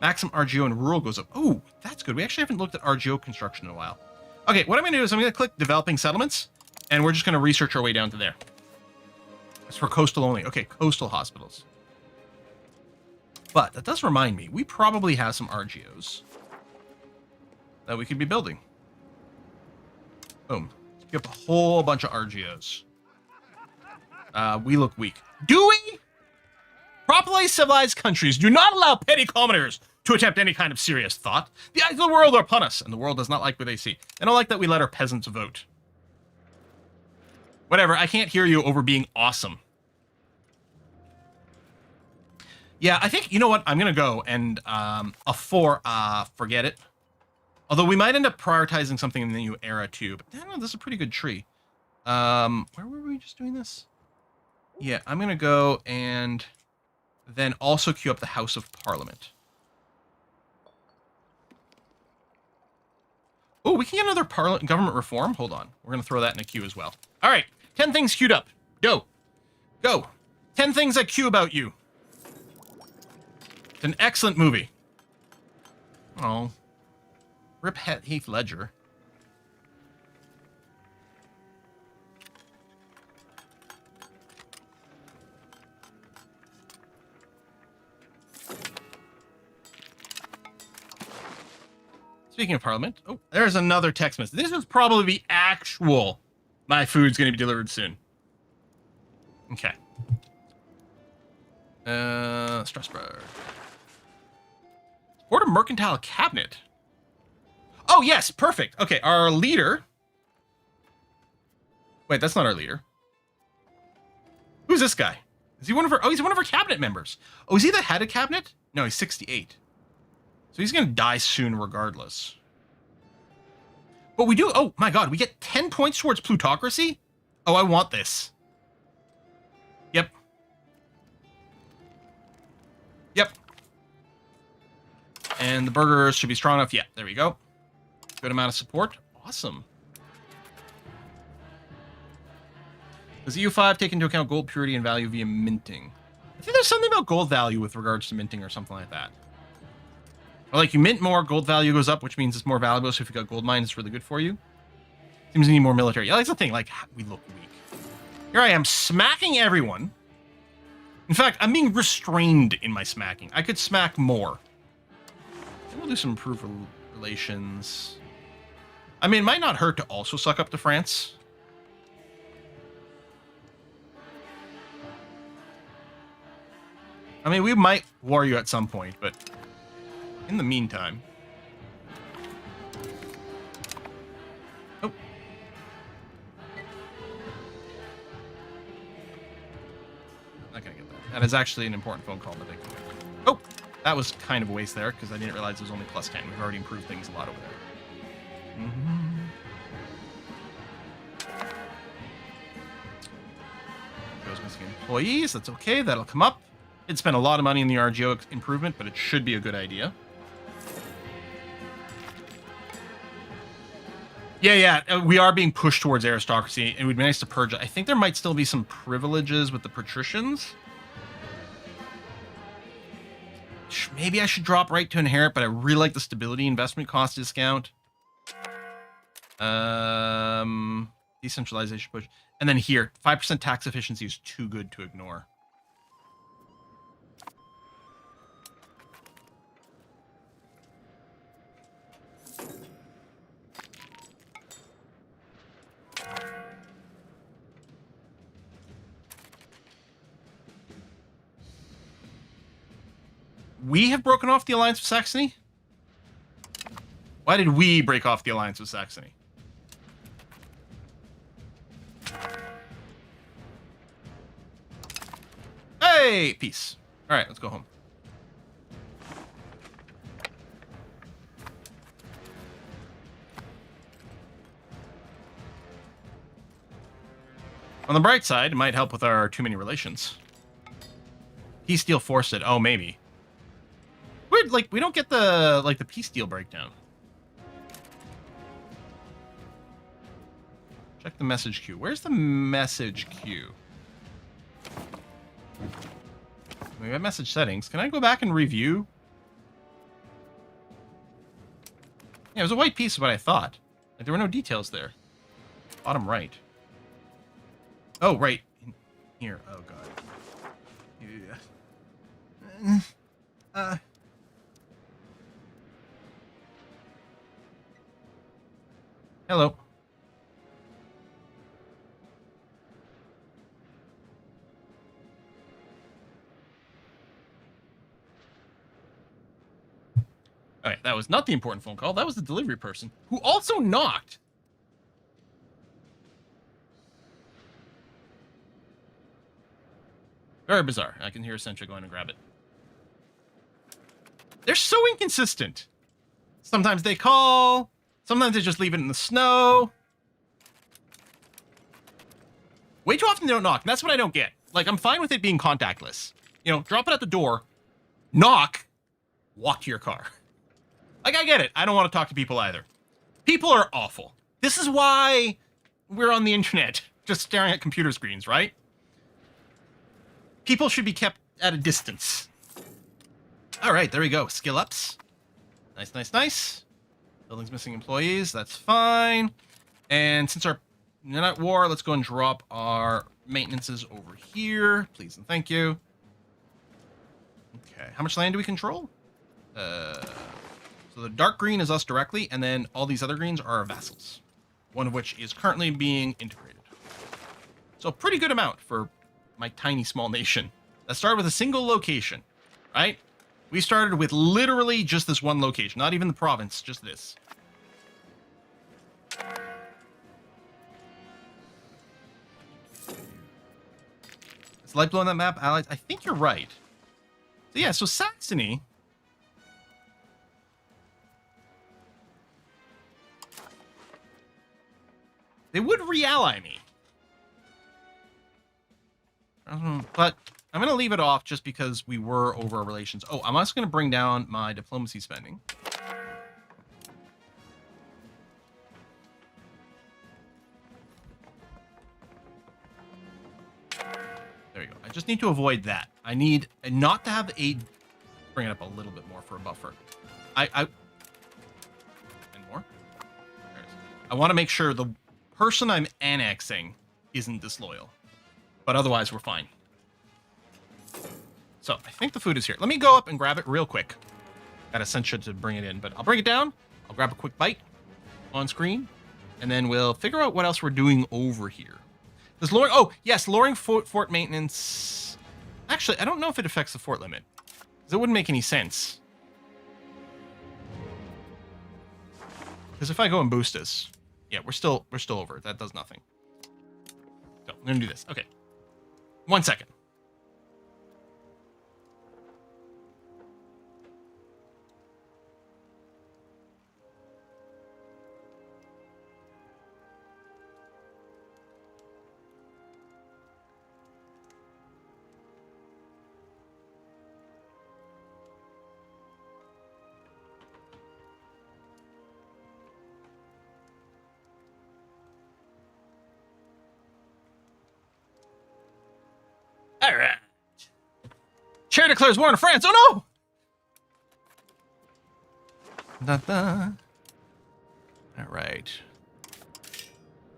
Maximum RGO and rural goes up. Oh, that's good. We actually haven't looked at RGO construction in a while. Okay, what I'm going to do is I'm going to click developing settlements, and we're just going to research our way down to there. It's for coastal only. Okay, coastal hospitals. But that does remind me, we probably have some RGOs that we could be building. Boom. Let's get up a whole bunch of RGOs. We look weak. Do we? Properly civilized countries do not allow petty commoners to attempt any kind of serious thought. The eyes of the world are upon us, and the world does not like what they see. They don't like that we let our peasants vote. Whatever, I can't hear you over being awesome. Yeah, I think, you know what? I'm going to go and forget it. Although we might end up prioritizing something in the new era too. But I don't know, this is a pretty good tree. Where were we just doing this? Yeah, I'm going to go and then also queue up the House of Parliament. Oh, we can get another government reform. Hold on. We're going to throw that in a queue as well. All right. 10 things queued up. Go. Go. 10 things I queue about you. It's an excellent movie. Oh. Rip Heath Ledger. Speaking of Parliament, oh, there's another text message. This is probably the actual my food's going to be delivered soon. Okay. Strasbourg. Board of Mercantile Cabinet. Oh, yes, perfect. Okay, our leader. Wait, that's not our leader. Who's this guy? Is he one of our... Oh, he's one of our cabinet members. Oh, is he the head of cabinet? No, he's 68. So he's going to die soon regardless. But we do... Oh, my God. We get 10 points towards plutocracy? Oh, I want this. Yep. Yep. And the burgers should be strong enough. Yeah, there we go. Good amount of support. Awesome. Does EU5 take into account gold purity and value via minting? I think there's something about gold value with regards to minting or something like that. Or like you mint more, gold value goes up, which means it's more valuable. So if you got gold mines, it's really good for you. Seems you need more military. Yeah, that's the thing. Like, we look weak. Here I am smacking everyone. In fact, I'm being restrained in my smacking. I could smack more. We'll do some improved relations. I mean, it might not hurt to also suck up to France. I mean, we might war you at some point, but in the meantime... Oh. Not gonna get that. That is actually an important phone call that I can make. Oh! That was kind of a waste there, because I didn't realize it was only plus 10. We've already improved things a lot over there. Goes missing employees. That's okay. That'll come up. It spent a lot of money in the RGO improvement, but it should be a good idea. Yeah, we are being pushed towards aristocracy. It would be nice to purge. I think there might still be some privileges with the patricians. Maybe I should drop right to inherit, but I really like the stability investment cost discount. Decentralization push. And then here, 5% tax efficiency is too good to ignore. We have broken off the alliance with Saxony? Why did we break off the alliance with Saxony? Hey, peace. All right, let's go home. On the bright side, it might help with our too many relations. Peace deal forced it. Oh, maybe. Weird, like, we don't get the, like, the peace deal breakdown. Check the message queue. Where's the message queue? We have message settings. Can I go back and review? Yeah, it was a white piece of what I thought. Like, there were no details there. Bottom right. Oh, right. Here. Oh, God. Yeah. Hello. All right, that was not the important phone call. That was the delivery person who also knocked. Very bizarre. I can hear Sentra going to grab it. They're so inconsistent. Sometimes they call. Sometimes they just leave it in the snow. Way too often they don't knock. And that's what I don't get. Like, I'm fine with it being contactless. You know, drop it at the door, knock, walk to your car. Like, I get it. I don't want to talk to people either. People are awful. This is why we're on the internet, just staring at computer screens, right? People should be kept at a distance. All right, there we go. Skill ups. Nice, nice, nice. Building's missing employees. That's fine. And since we're not at war, let's go and drop our maintenances over here. Please and thank you. Okay, how much land do we control? So the dark green is us directly, and then all these other greens are our vassals, one of which is currently being integrated. So a pretty good amount for my tiny small nation. That started with a single location, right? We started with literally just this one location, not even the province, just this. Is light blue on that map, allies? I think you're right. So yeah, so Saxony. They would re-ally me. But I'm going to leave it off just because we were over our relations. Oh, I'm also going to bring down my diplomacy spending. There you go. I just need to avoid that. I need not to have aid. Bring it up a little bit more for a buffer. And more? There it is. I want to make sure the person I'm annexing isn't disloyal. But otherwise, we're fine. So, I think the food is here. Let me go up and grab it real quick. Got a Sentra to bring it in, but I'll bring it down. I'll grab a quick bite on screen. And then we'll figure out what else we're doing over here. Does lowering... Oh, yes, lowering fort maintenance... Actually, I don't know if it affects the fort limit. Because it wouldn't make any sense. Because if I go and boost this... Yeah, we're still over it. That does nothing. So, I'm going to do this. Okay. 1 second. Chair declares war on France. Oh no! Da-da. All right.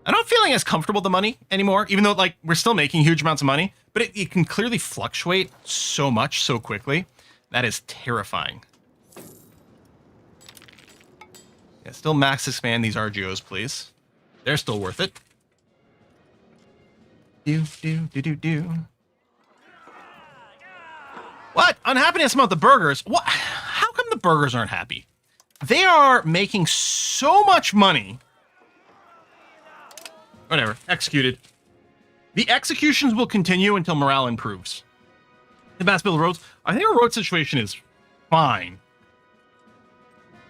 I'm not feeling as comfortable with the money anymore, even though like we're still making huge amounts of money, but it can clearly fluctuate so much so quickly. That is terrifying. Yeah, still max expand these RGOs, please. They're still worth it. Do. What? Unhappiness about the burgers? What? How come the burgers aren't happy? They are making so much money. Whatever. Executed. The executions will continue until morale improves. The mass build roads. I think our road situation is fine.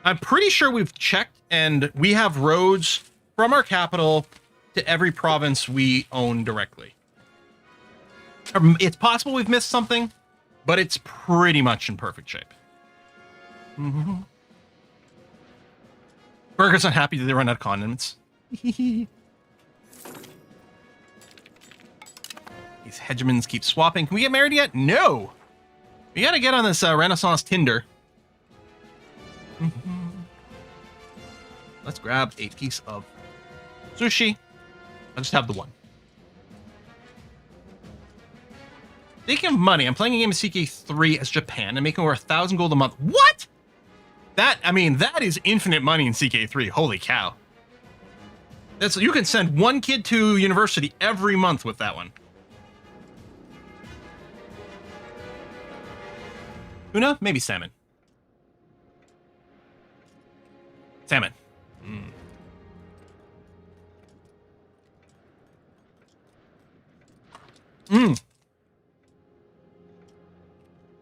I'm pretty sure we've checked and we have roads from our capital to every province we own directly. It's possible we've missed something, but it's pretty much in perfect shape. Mm-hmm. Burgers unhappy that they run out of condiments. These hegemons keep swapping. Can we get married yet? No. We gotta get on this Renaissance Tinder. Mm-hmm. Let's grab a piece of sushi. I'll just have the one. Speaking of money, I'm playing a game of CK3 as Japan and making over 1,000 gold a month. What? That is infinite money in CK3. Holy cow. You can send one kid to university every month with that one. Tuna? Maybe salmon. Salmon.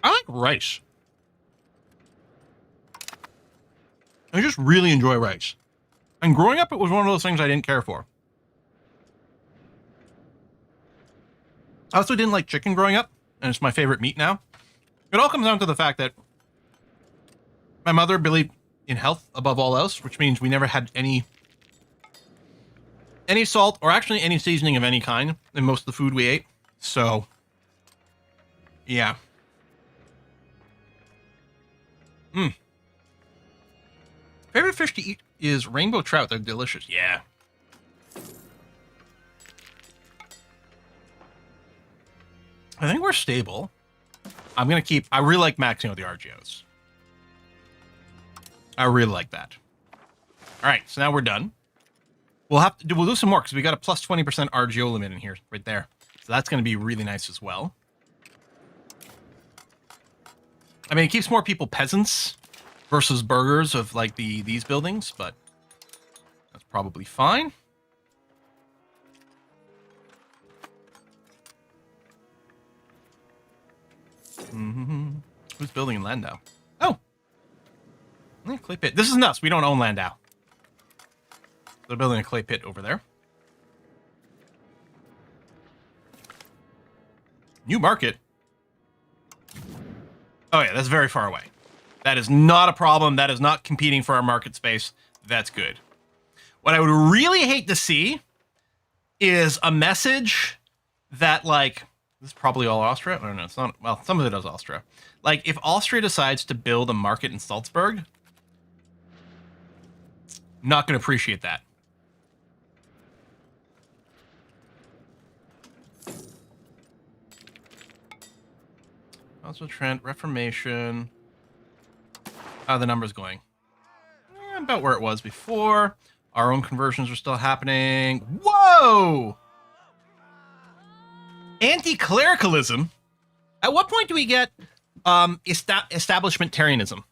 I like rice. I just really enjoy rice. And growing up, it was one of those things I didn't care for. I also didn't like chicken growing up, and it's my favorite meat now. It all comes down to the fact that my mother believed in health above all else, which means we never had any salt or actually any seasoning of any kind in most of the food we ate. So, yeah. Favorite fish to eat is rainbow trout. They're delicious. Yeah. I think we're stable. I really like maxing out the RGOs. I really like that. All right, so now we're done. We'll do some more because we got a plus 20% RGO limit in here, right there. So that's going to be really nice as well. I mean, it keeps more people peasants versus burgers of like these buildings, but that's probably fine. Who's building in Landau? Oh, clay pit. This is nuts. We don't own Landau. They're building a clay pit over there. New market. Oh yeah, that's very far away. That is not a problem. That is not competing for our market space. That's good. What I would really hate to see is a message that, like, this is probably all Austria. I don't know. It's not. Well, some of it is Austria. Like, if Austria decides to build a market in Salzburg, not going to appreciate that. Also, Trent, Reformation. How are the numbers going? About where it was before. Our own conversions are still happening. Whoa! Anti-clericalism? At what point do we get establishmentarianism?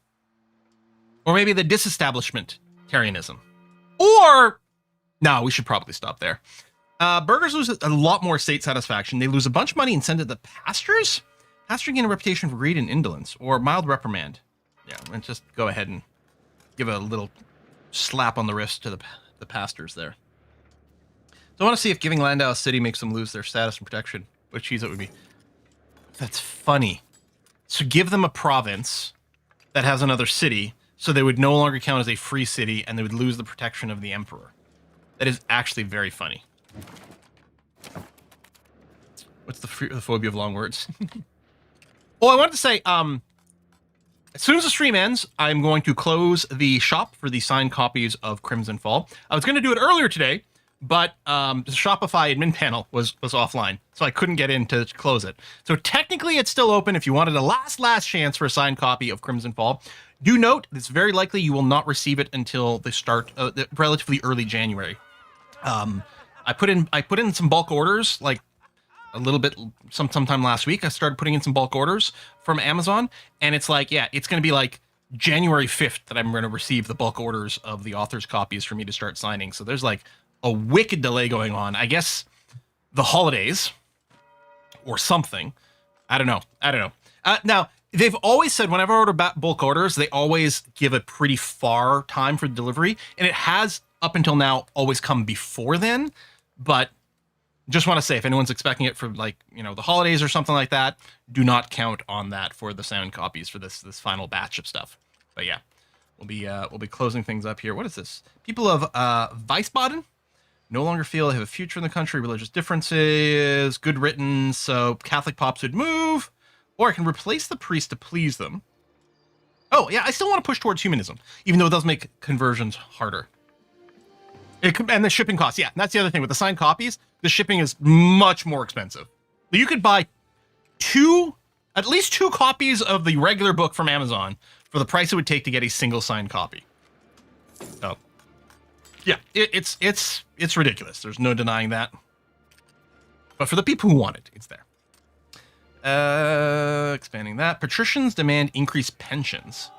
Or maybe the disestablishmentarianism? Or, no, we should probably stop there. Burgers lose a lot more state satisfaction. They lose a bunch of money and send it to the pastors? Pastor gain a reputation for greed and indolence, or mild reprimand. Yeah, let's just go ahead and give a little slap on the wrist to the pastors there. So I want to see if giving Landau a city makes them lose their status and protection. What cheese it would be. That's funny. So give them a province that has another city, so they would no longer count as a free city, and they would lose the protection of the emperor. That is actually very funny. What's the phobia of long words? Oh, I wanted to say, as soon as the stream ends, I'm going to close the shop for the signed copies of Crimson Fall. I was going to do it earlier today, but the Shopify admin panel was offline, so I couldn't get in to close it. So technically, it's still open if you wanted a last chance for a signed copy of Crimson Fall. Do note, it's very likely you will not receive it until the start, relatively early January. I put in some bulk orders, like a little bit sometime last week. I started putting in some bulk orders from Amazon, and it's like, yeah, it's going to be like January 5th that I'm going to receive the bulk orders of the author's copies for me to start signing. So there's like a wicked delay going on. I guess the holidays or something. I don't know. Now, they've always said whenever I order bulk orders, they always give a pretty far time for delivery, and it has up until now always come before then. But just want to say, if anyone's expecting it for like, you know, the holidays or something like that, do not count on that for the sound copies for this final batch of stuff. But yeah, we'll be closing things up here. What is this? People of Wiesbaden no longer feel they have a future in the country. Religious differences, good written, so Catholic pops would move, or I can replace the priest to please them. Oh yeah, I still want to push towards humanism, even though it does make conversions harder. And the shipping costs, yeah, that's the other thing. With the signed copies, the shipping is much more expensive. You could buy at least two copies of the regular book from Amazon for the price it would take to get a single signed copy. So, yeah, it's ridiculous. There's no denying that. But for the people who want it, it's there. Expanding that. Patricians demand increased pensions.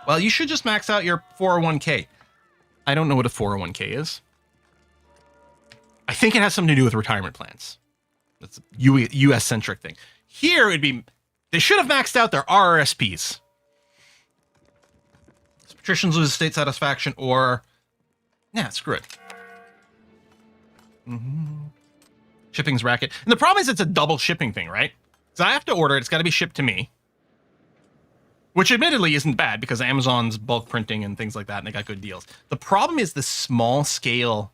Well, you should just max out your 401k. I don't know what a 401k is. I think it has something to do with retirement plans. That's a US-centric thing. Here, it'd be... They should have maxed out their RRSPs. Patricians lose state satisfaction, or... Yeah, screw it. Shipping's racket. And the problem is it's a double shipping thing, right? So I have to order it. It's got to be shipped to me. Which admittedly isn't bad, because Amazon's bulk printing and things like that, and they got good deals. The problem is the small scale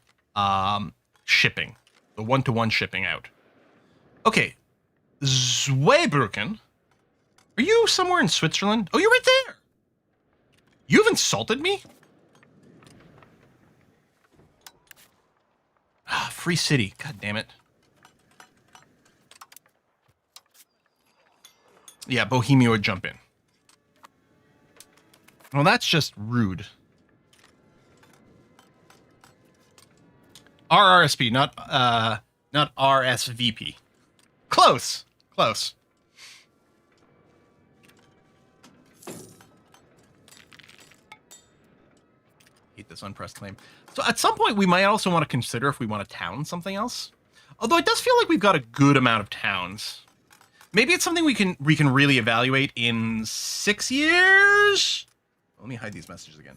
shipping. The one-to-one shipping out. Okay. Zweibrücken. Are you somewhere in Switzerland? Oh, you're right there. You've insulted me? Ah, free city. God damn it. Yeah, Bohemia would jump in. Well, that's just rude. RRSP, not RSVP. Close. Hate this unpressed claim. So at some point, we might also want to consider if we want to town something else. Although it does feel like we've got a good amount of towns. Maybe it's something we can really evaluate in 6 years. Let me hide these messages again.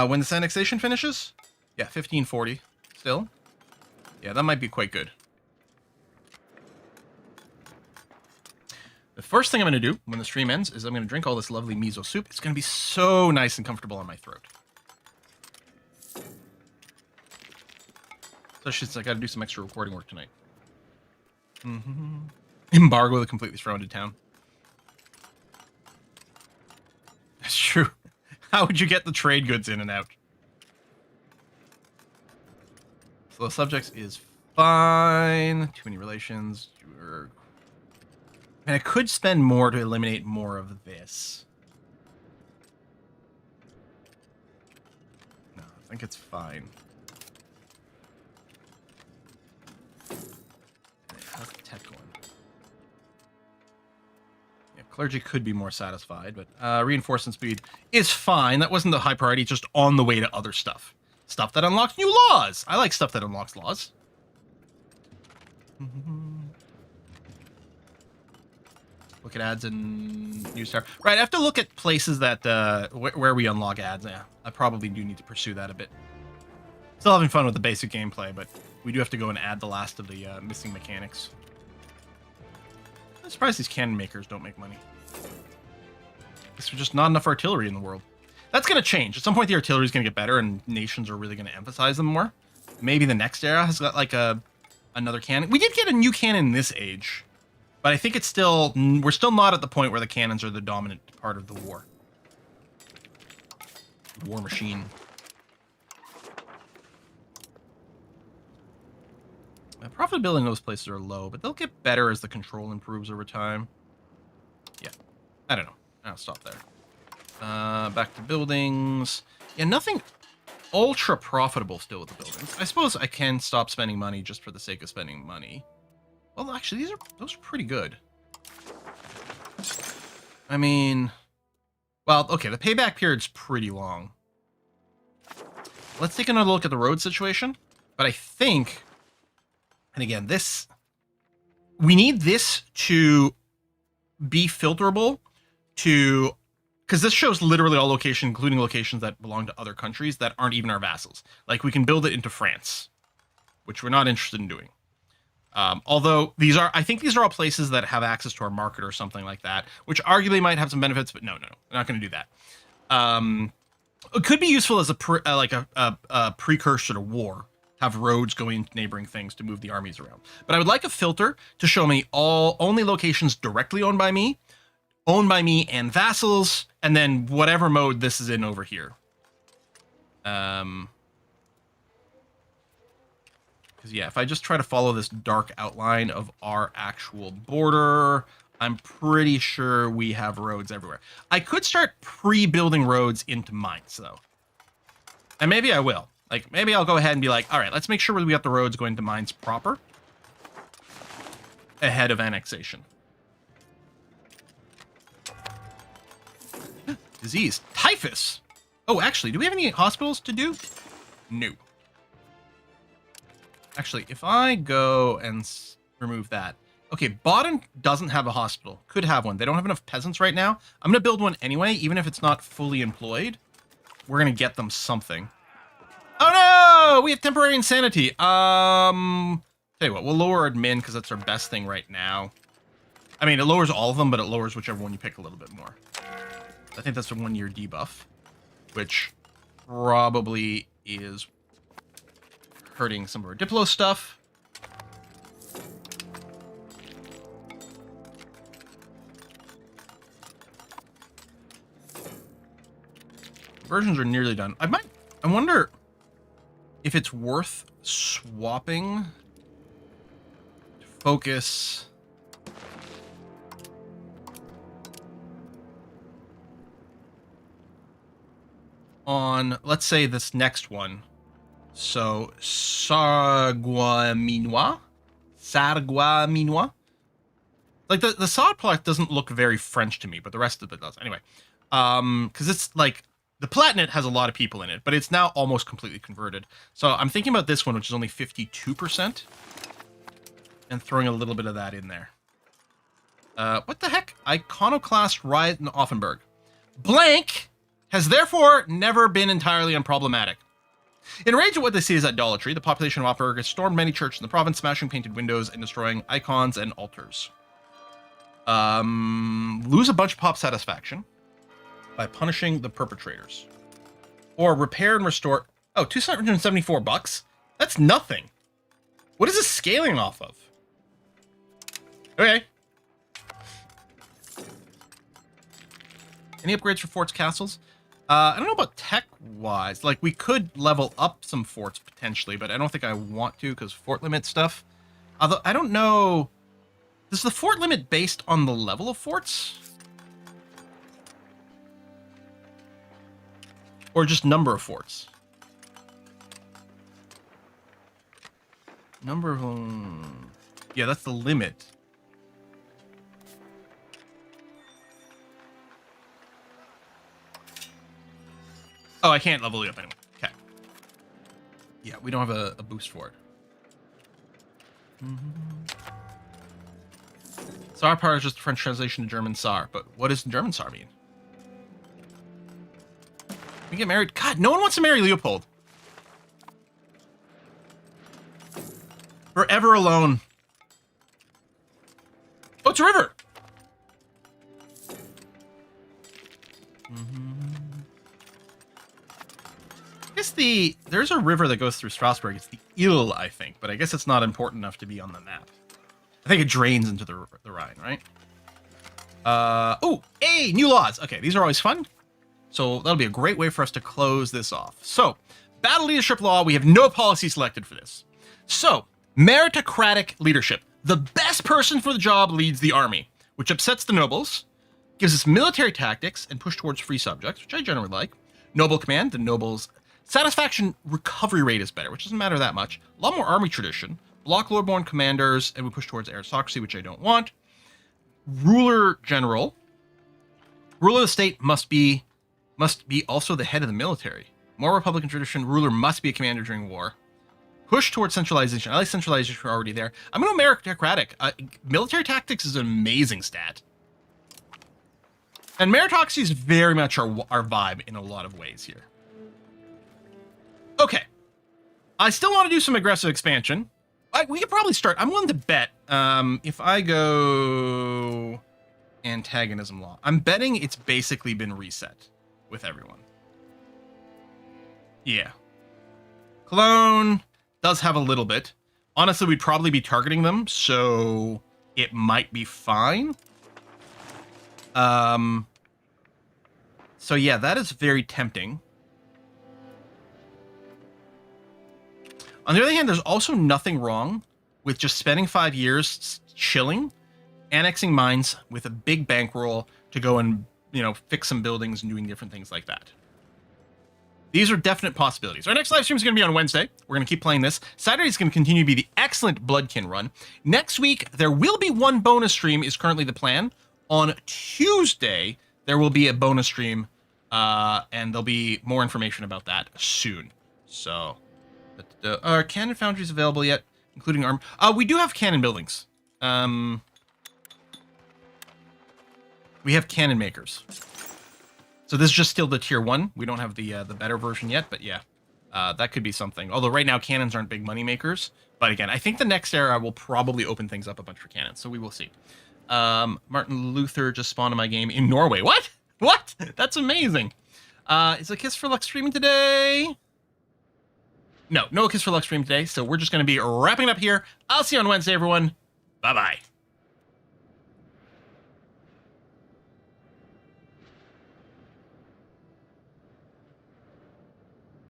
When this annexation finishes? Yeah, 1540 still. Yeah, that might be quite good. The first thing I'm going to do when the stream ends is I'm going to drink all this lovely miso soup. It's going to be so nice and comfortable on my throat. Especially since I got to do some extra recording work tonight. Embargo the completely surrounded town. That's true. How would you get the trade goods in and out? So the subjects is fine. Too many relations. And I could spend more to eliminate more of this. No, I think it's fine. How's the tech going? Yeah, clergy could be more satisfied, but reinforcement speed is fine. That wasn't the high priority, just on the way to other stuff. Stuff that unlocks new laws. I like stuff that unlocks laws. Look at ads in New Star. Right, I have to look at places that where we unlock ads. Yeah, I probably do need to pursue that a bit. Still having fun with the basic gameplay, but we do have to go and add the last of the missing mechanics. I'm surprised these cannon makers don't make money. There's just not enough artillery in the world. That's going to change. At some point, the artillery is going to get better, and nations are really going to emphasize them more. Maybe the next era has got like another cannon. We did get a new cannon in this age. But I think it's still, we're still not at the point where the cannons are the dominant part of the war. War machine. The profitability in those places are low, but they'll get better as the control improves over time. Yeah, I don't know. I'll stop there. Back to buildings. Yeah, nothing ultra profitable still with the buildings. I suppose I can stop spending money just for the sake of spending money. Well, actually, those are pretty good. I mean, well, okay, the payback period's pretty long. Let's take another look at the road situation. But I think, and again, we need this to be filterable to, because this shows literally all locations, including locations that belong to other countries that aren't even our vassals. Like, we can build it into France, which we're not interested in doing. Although I think these are all places that have access to our market or something like that, which arguably might have some benefits, but no, we're not going to do that. It could be useful as a precursor to war, have roads going into neighboring things to move the armies around. But I would like a filter to show me only locations directly owned by me and vassals, and then whatever mode this is in over here. Yeah, if I just try to follow this dark outline of our actual border, I'm pretty sure we have roads everywhere. I could start pre-building roads into mines, though. And maybe I will. Like, maybe I'll go ahead and be like, all right, let's make sure we got the roads going to mines proper ahead of annexation. Disease. Typhus! Oh, actually, do we have any hospitals to do? No. Actually, if I go and remove that. Okay, Baden doesn't have a hospital. Could have one. They don't have enough peasants right now. I'm going to build one anyway, even if it's not fully employed. We're going to get them something. Oh no! We have temporary insanity. Tell you what, we'll lower admin because that's our best thing right now. I mean, it lowers all of them, but it lowers whichever one you pick a little bit more. I think that's a 1-year debuff, which probably is hurting some of our Diplo stuff. Conversions are nearly done. I wonder if it's worth swapping to focus on, let's say, this next one. So, Sarguaminois? Like, the sod plot doesn't look very French to me, but the rest of it does. Anyway, because it's like, the Palatinate has a lot of people in it, but it's now almost completely converted. So I'm thinking about this one, which is only 52%, and throwing a little bit of that in there. What the heck? Iconoclast riot in Offenburg. Blank has therefore never been entirely unproblematic. Enraged at what they see as idolatry, the population of Offenburg has stormed many churches in the province, smashing painted windows and destroying icons and altars. Lose a bunch of pop satisfaction by punishing the perpetrators. Or repair and restore... Oh, 274 bucks? That's nothing. What is this scaling off of? Okay. Any upgrades for forts, castles? I don't know about tech-wise. Like, we could level up some forts, potentially, but I don't think I want to, because fort limit stuff. Although, I don't know... Is the fort limit based on the level of forts? Or just number of forts? Number of... Yeah, that's the limit. Oh, I can't level it up anyway. Okay. Yeah, we don't have a boost for it. Tsar power is just a French translation to German Tsar, but what does German Tsar mean? We get married? God, no one wants to marry Leopold. Forever alone. Oh, it's a river. I guess there's a river that goes through Strasbourg. It's the Ill, I think, but I guess it's not important enough to be on the map. I think it drains into the Rhine, right? Oh, hey, new laws. Okay, these are always fun. So that'll be a great way for us to close this off. So, battle leadership law, we have no policy selected for this. So, meritocratic leadership. The best person for the job leads the army, which upsets the nobles, gives us military tactics, and push towards free subjects, which I generally like. Noble command, the nobles' satisfaction recovery rate is better, which doesn't matter that much. A lot more army tradition. Block lordborn commanders, and we push towards aristocracy, which I don't want. Ruler general. Ruler of the state must be also the head of the military. More Republican tradition. Ruler must be a commander during war. Push towards centralization. I like centralization. We're already there. I'm going to meritocratic. Military tactics is an amazing stat. And meritocracy is very much our vibe in a lot of ways here. Okay. I still want to do some aggressive expansion. We could probably start. I'm willing to bet if I go antagonism law. I'm betting it's basically been reset with everyone. Yeah. Cologne does have a little bit. Honestly, we'd probably be targeting them, so it might be fine. So yeah, that is very tempting. On the other hand, there's also nothing wrong with just spending 5 years chilling, annexing mines with a big bankroll to go and, fix some buildings and doing different things like that. These are definite possibilities. Our next live stream is going to be on Wednesday. We're going to keep playing this. Saturday is going to continue to be the excellent Bloodkin run. Next week, there will be one bonus stream, is currently the plan. On Tuesday, there will be a bonus stream, and there'll be more information about that soon. So, are cannon foundries available yet, including arm? We do have cannon buildings. We have cannon makers. So this is just still the tier 1. We don't have the better version yet, but yeah, that could be something. Although right now cannons aren't big money makers. But again, I think the next era will probably open things up a bunch for cannons, so we will see. Martin Luther just spawned in my game in Norway. What? What? That's amazing. Is a Kiss for Luck streaming today? No Kiss for Luck stream today, so we're just going to be wrapping it up here. I'll see you on Wednesday, everyone. Bye-bye.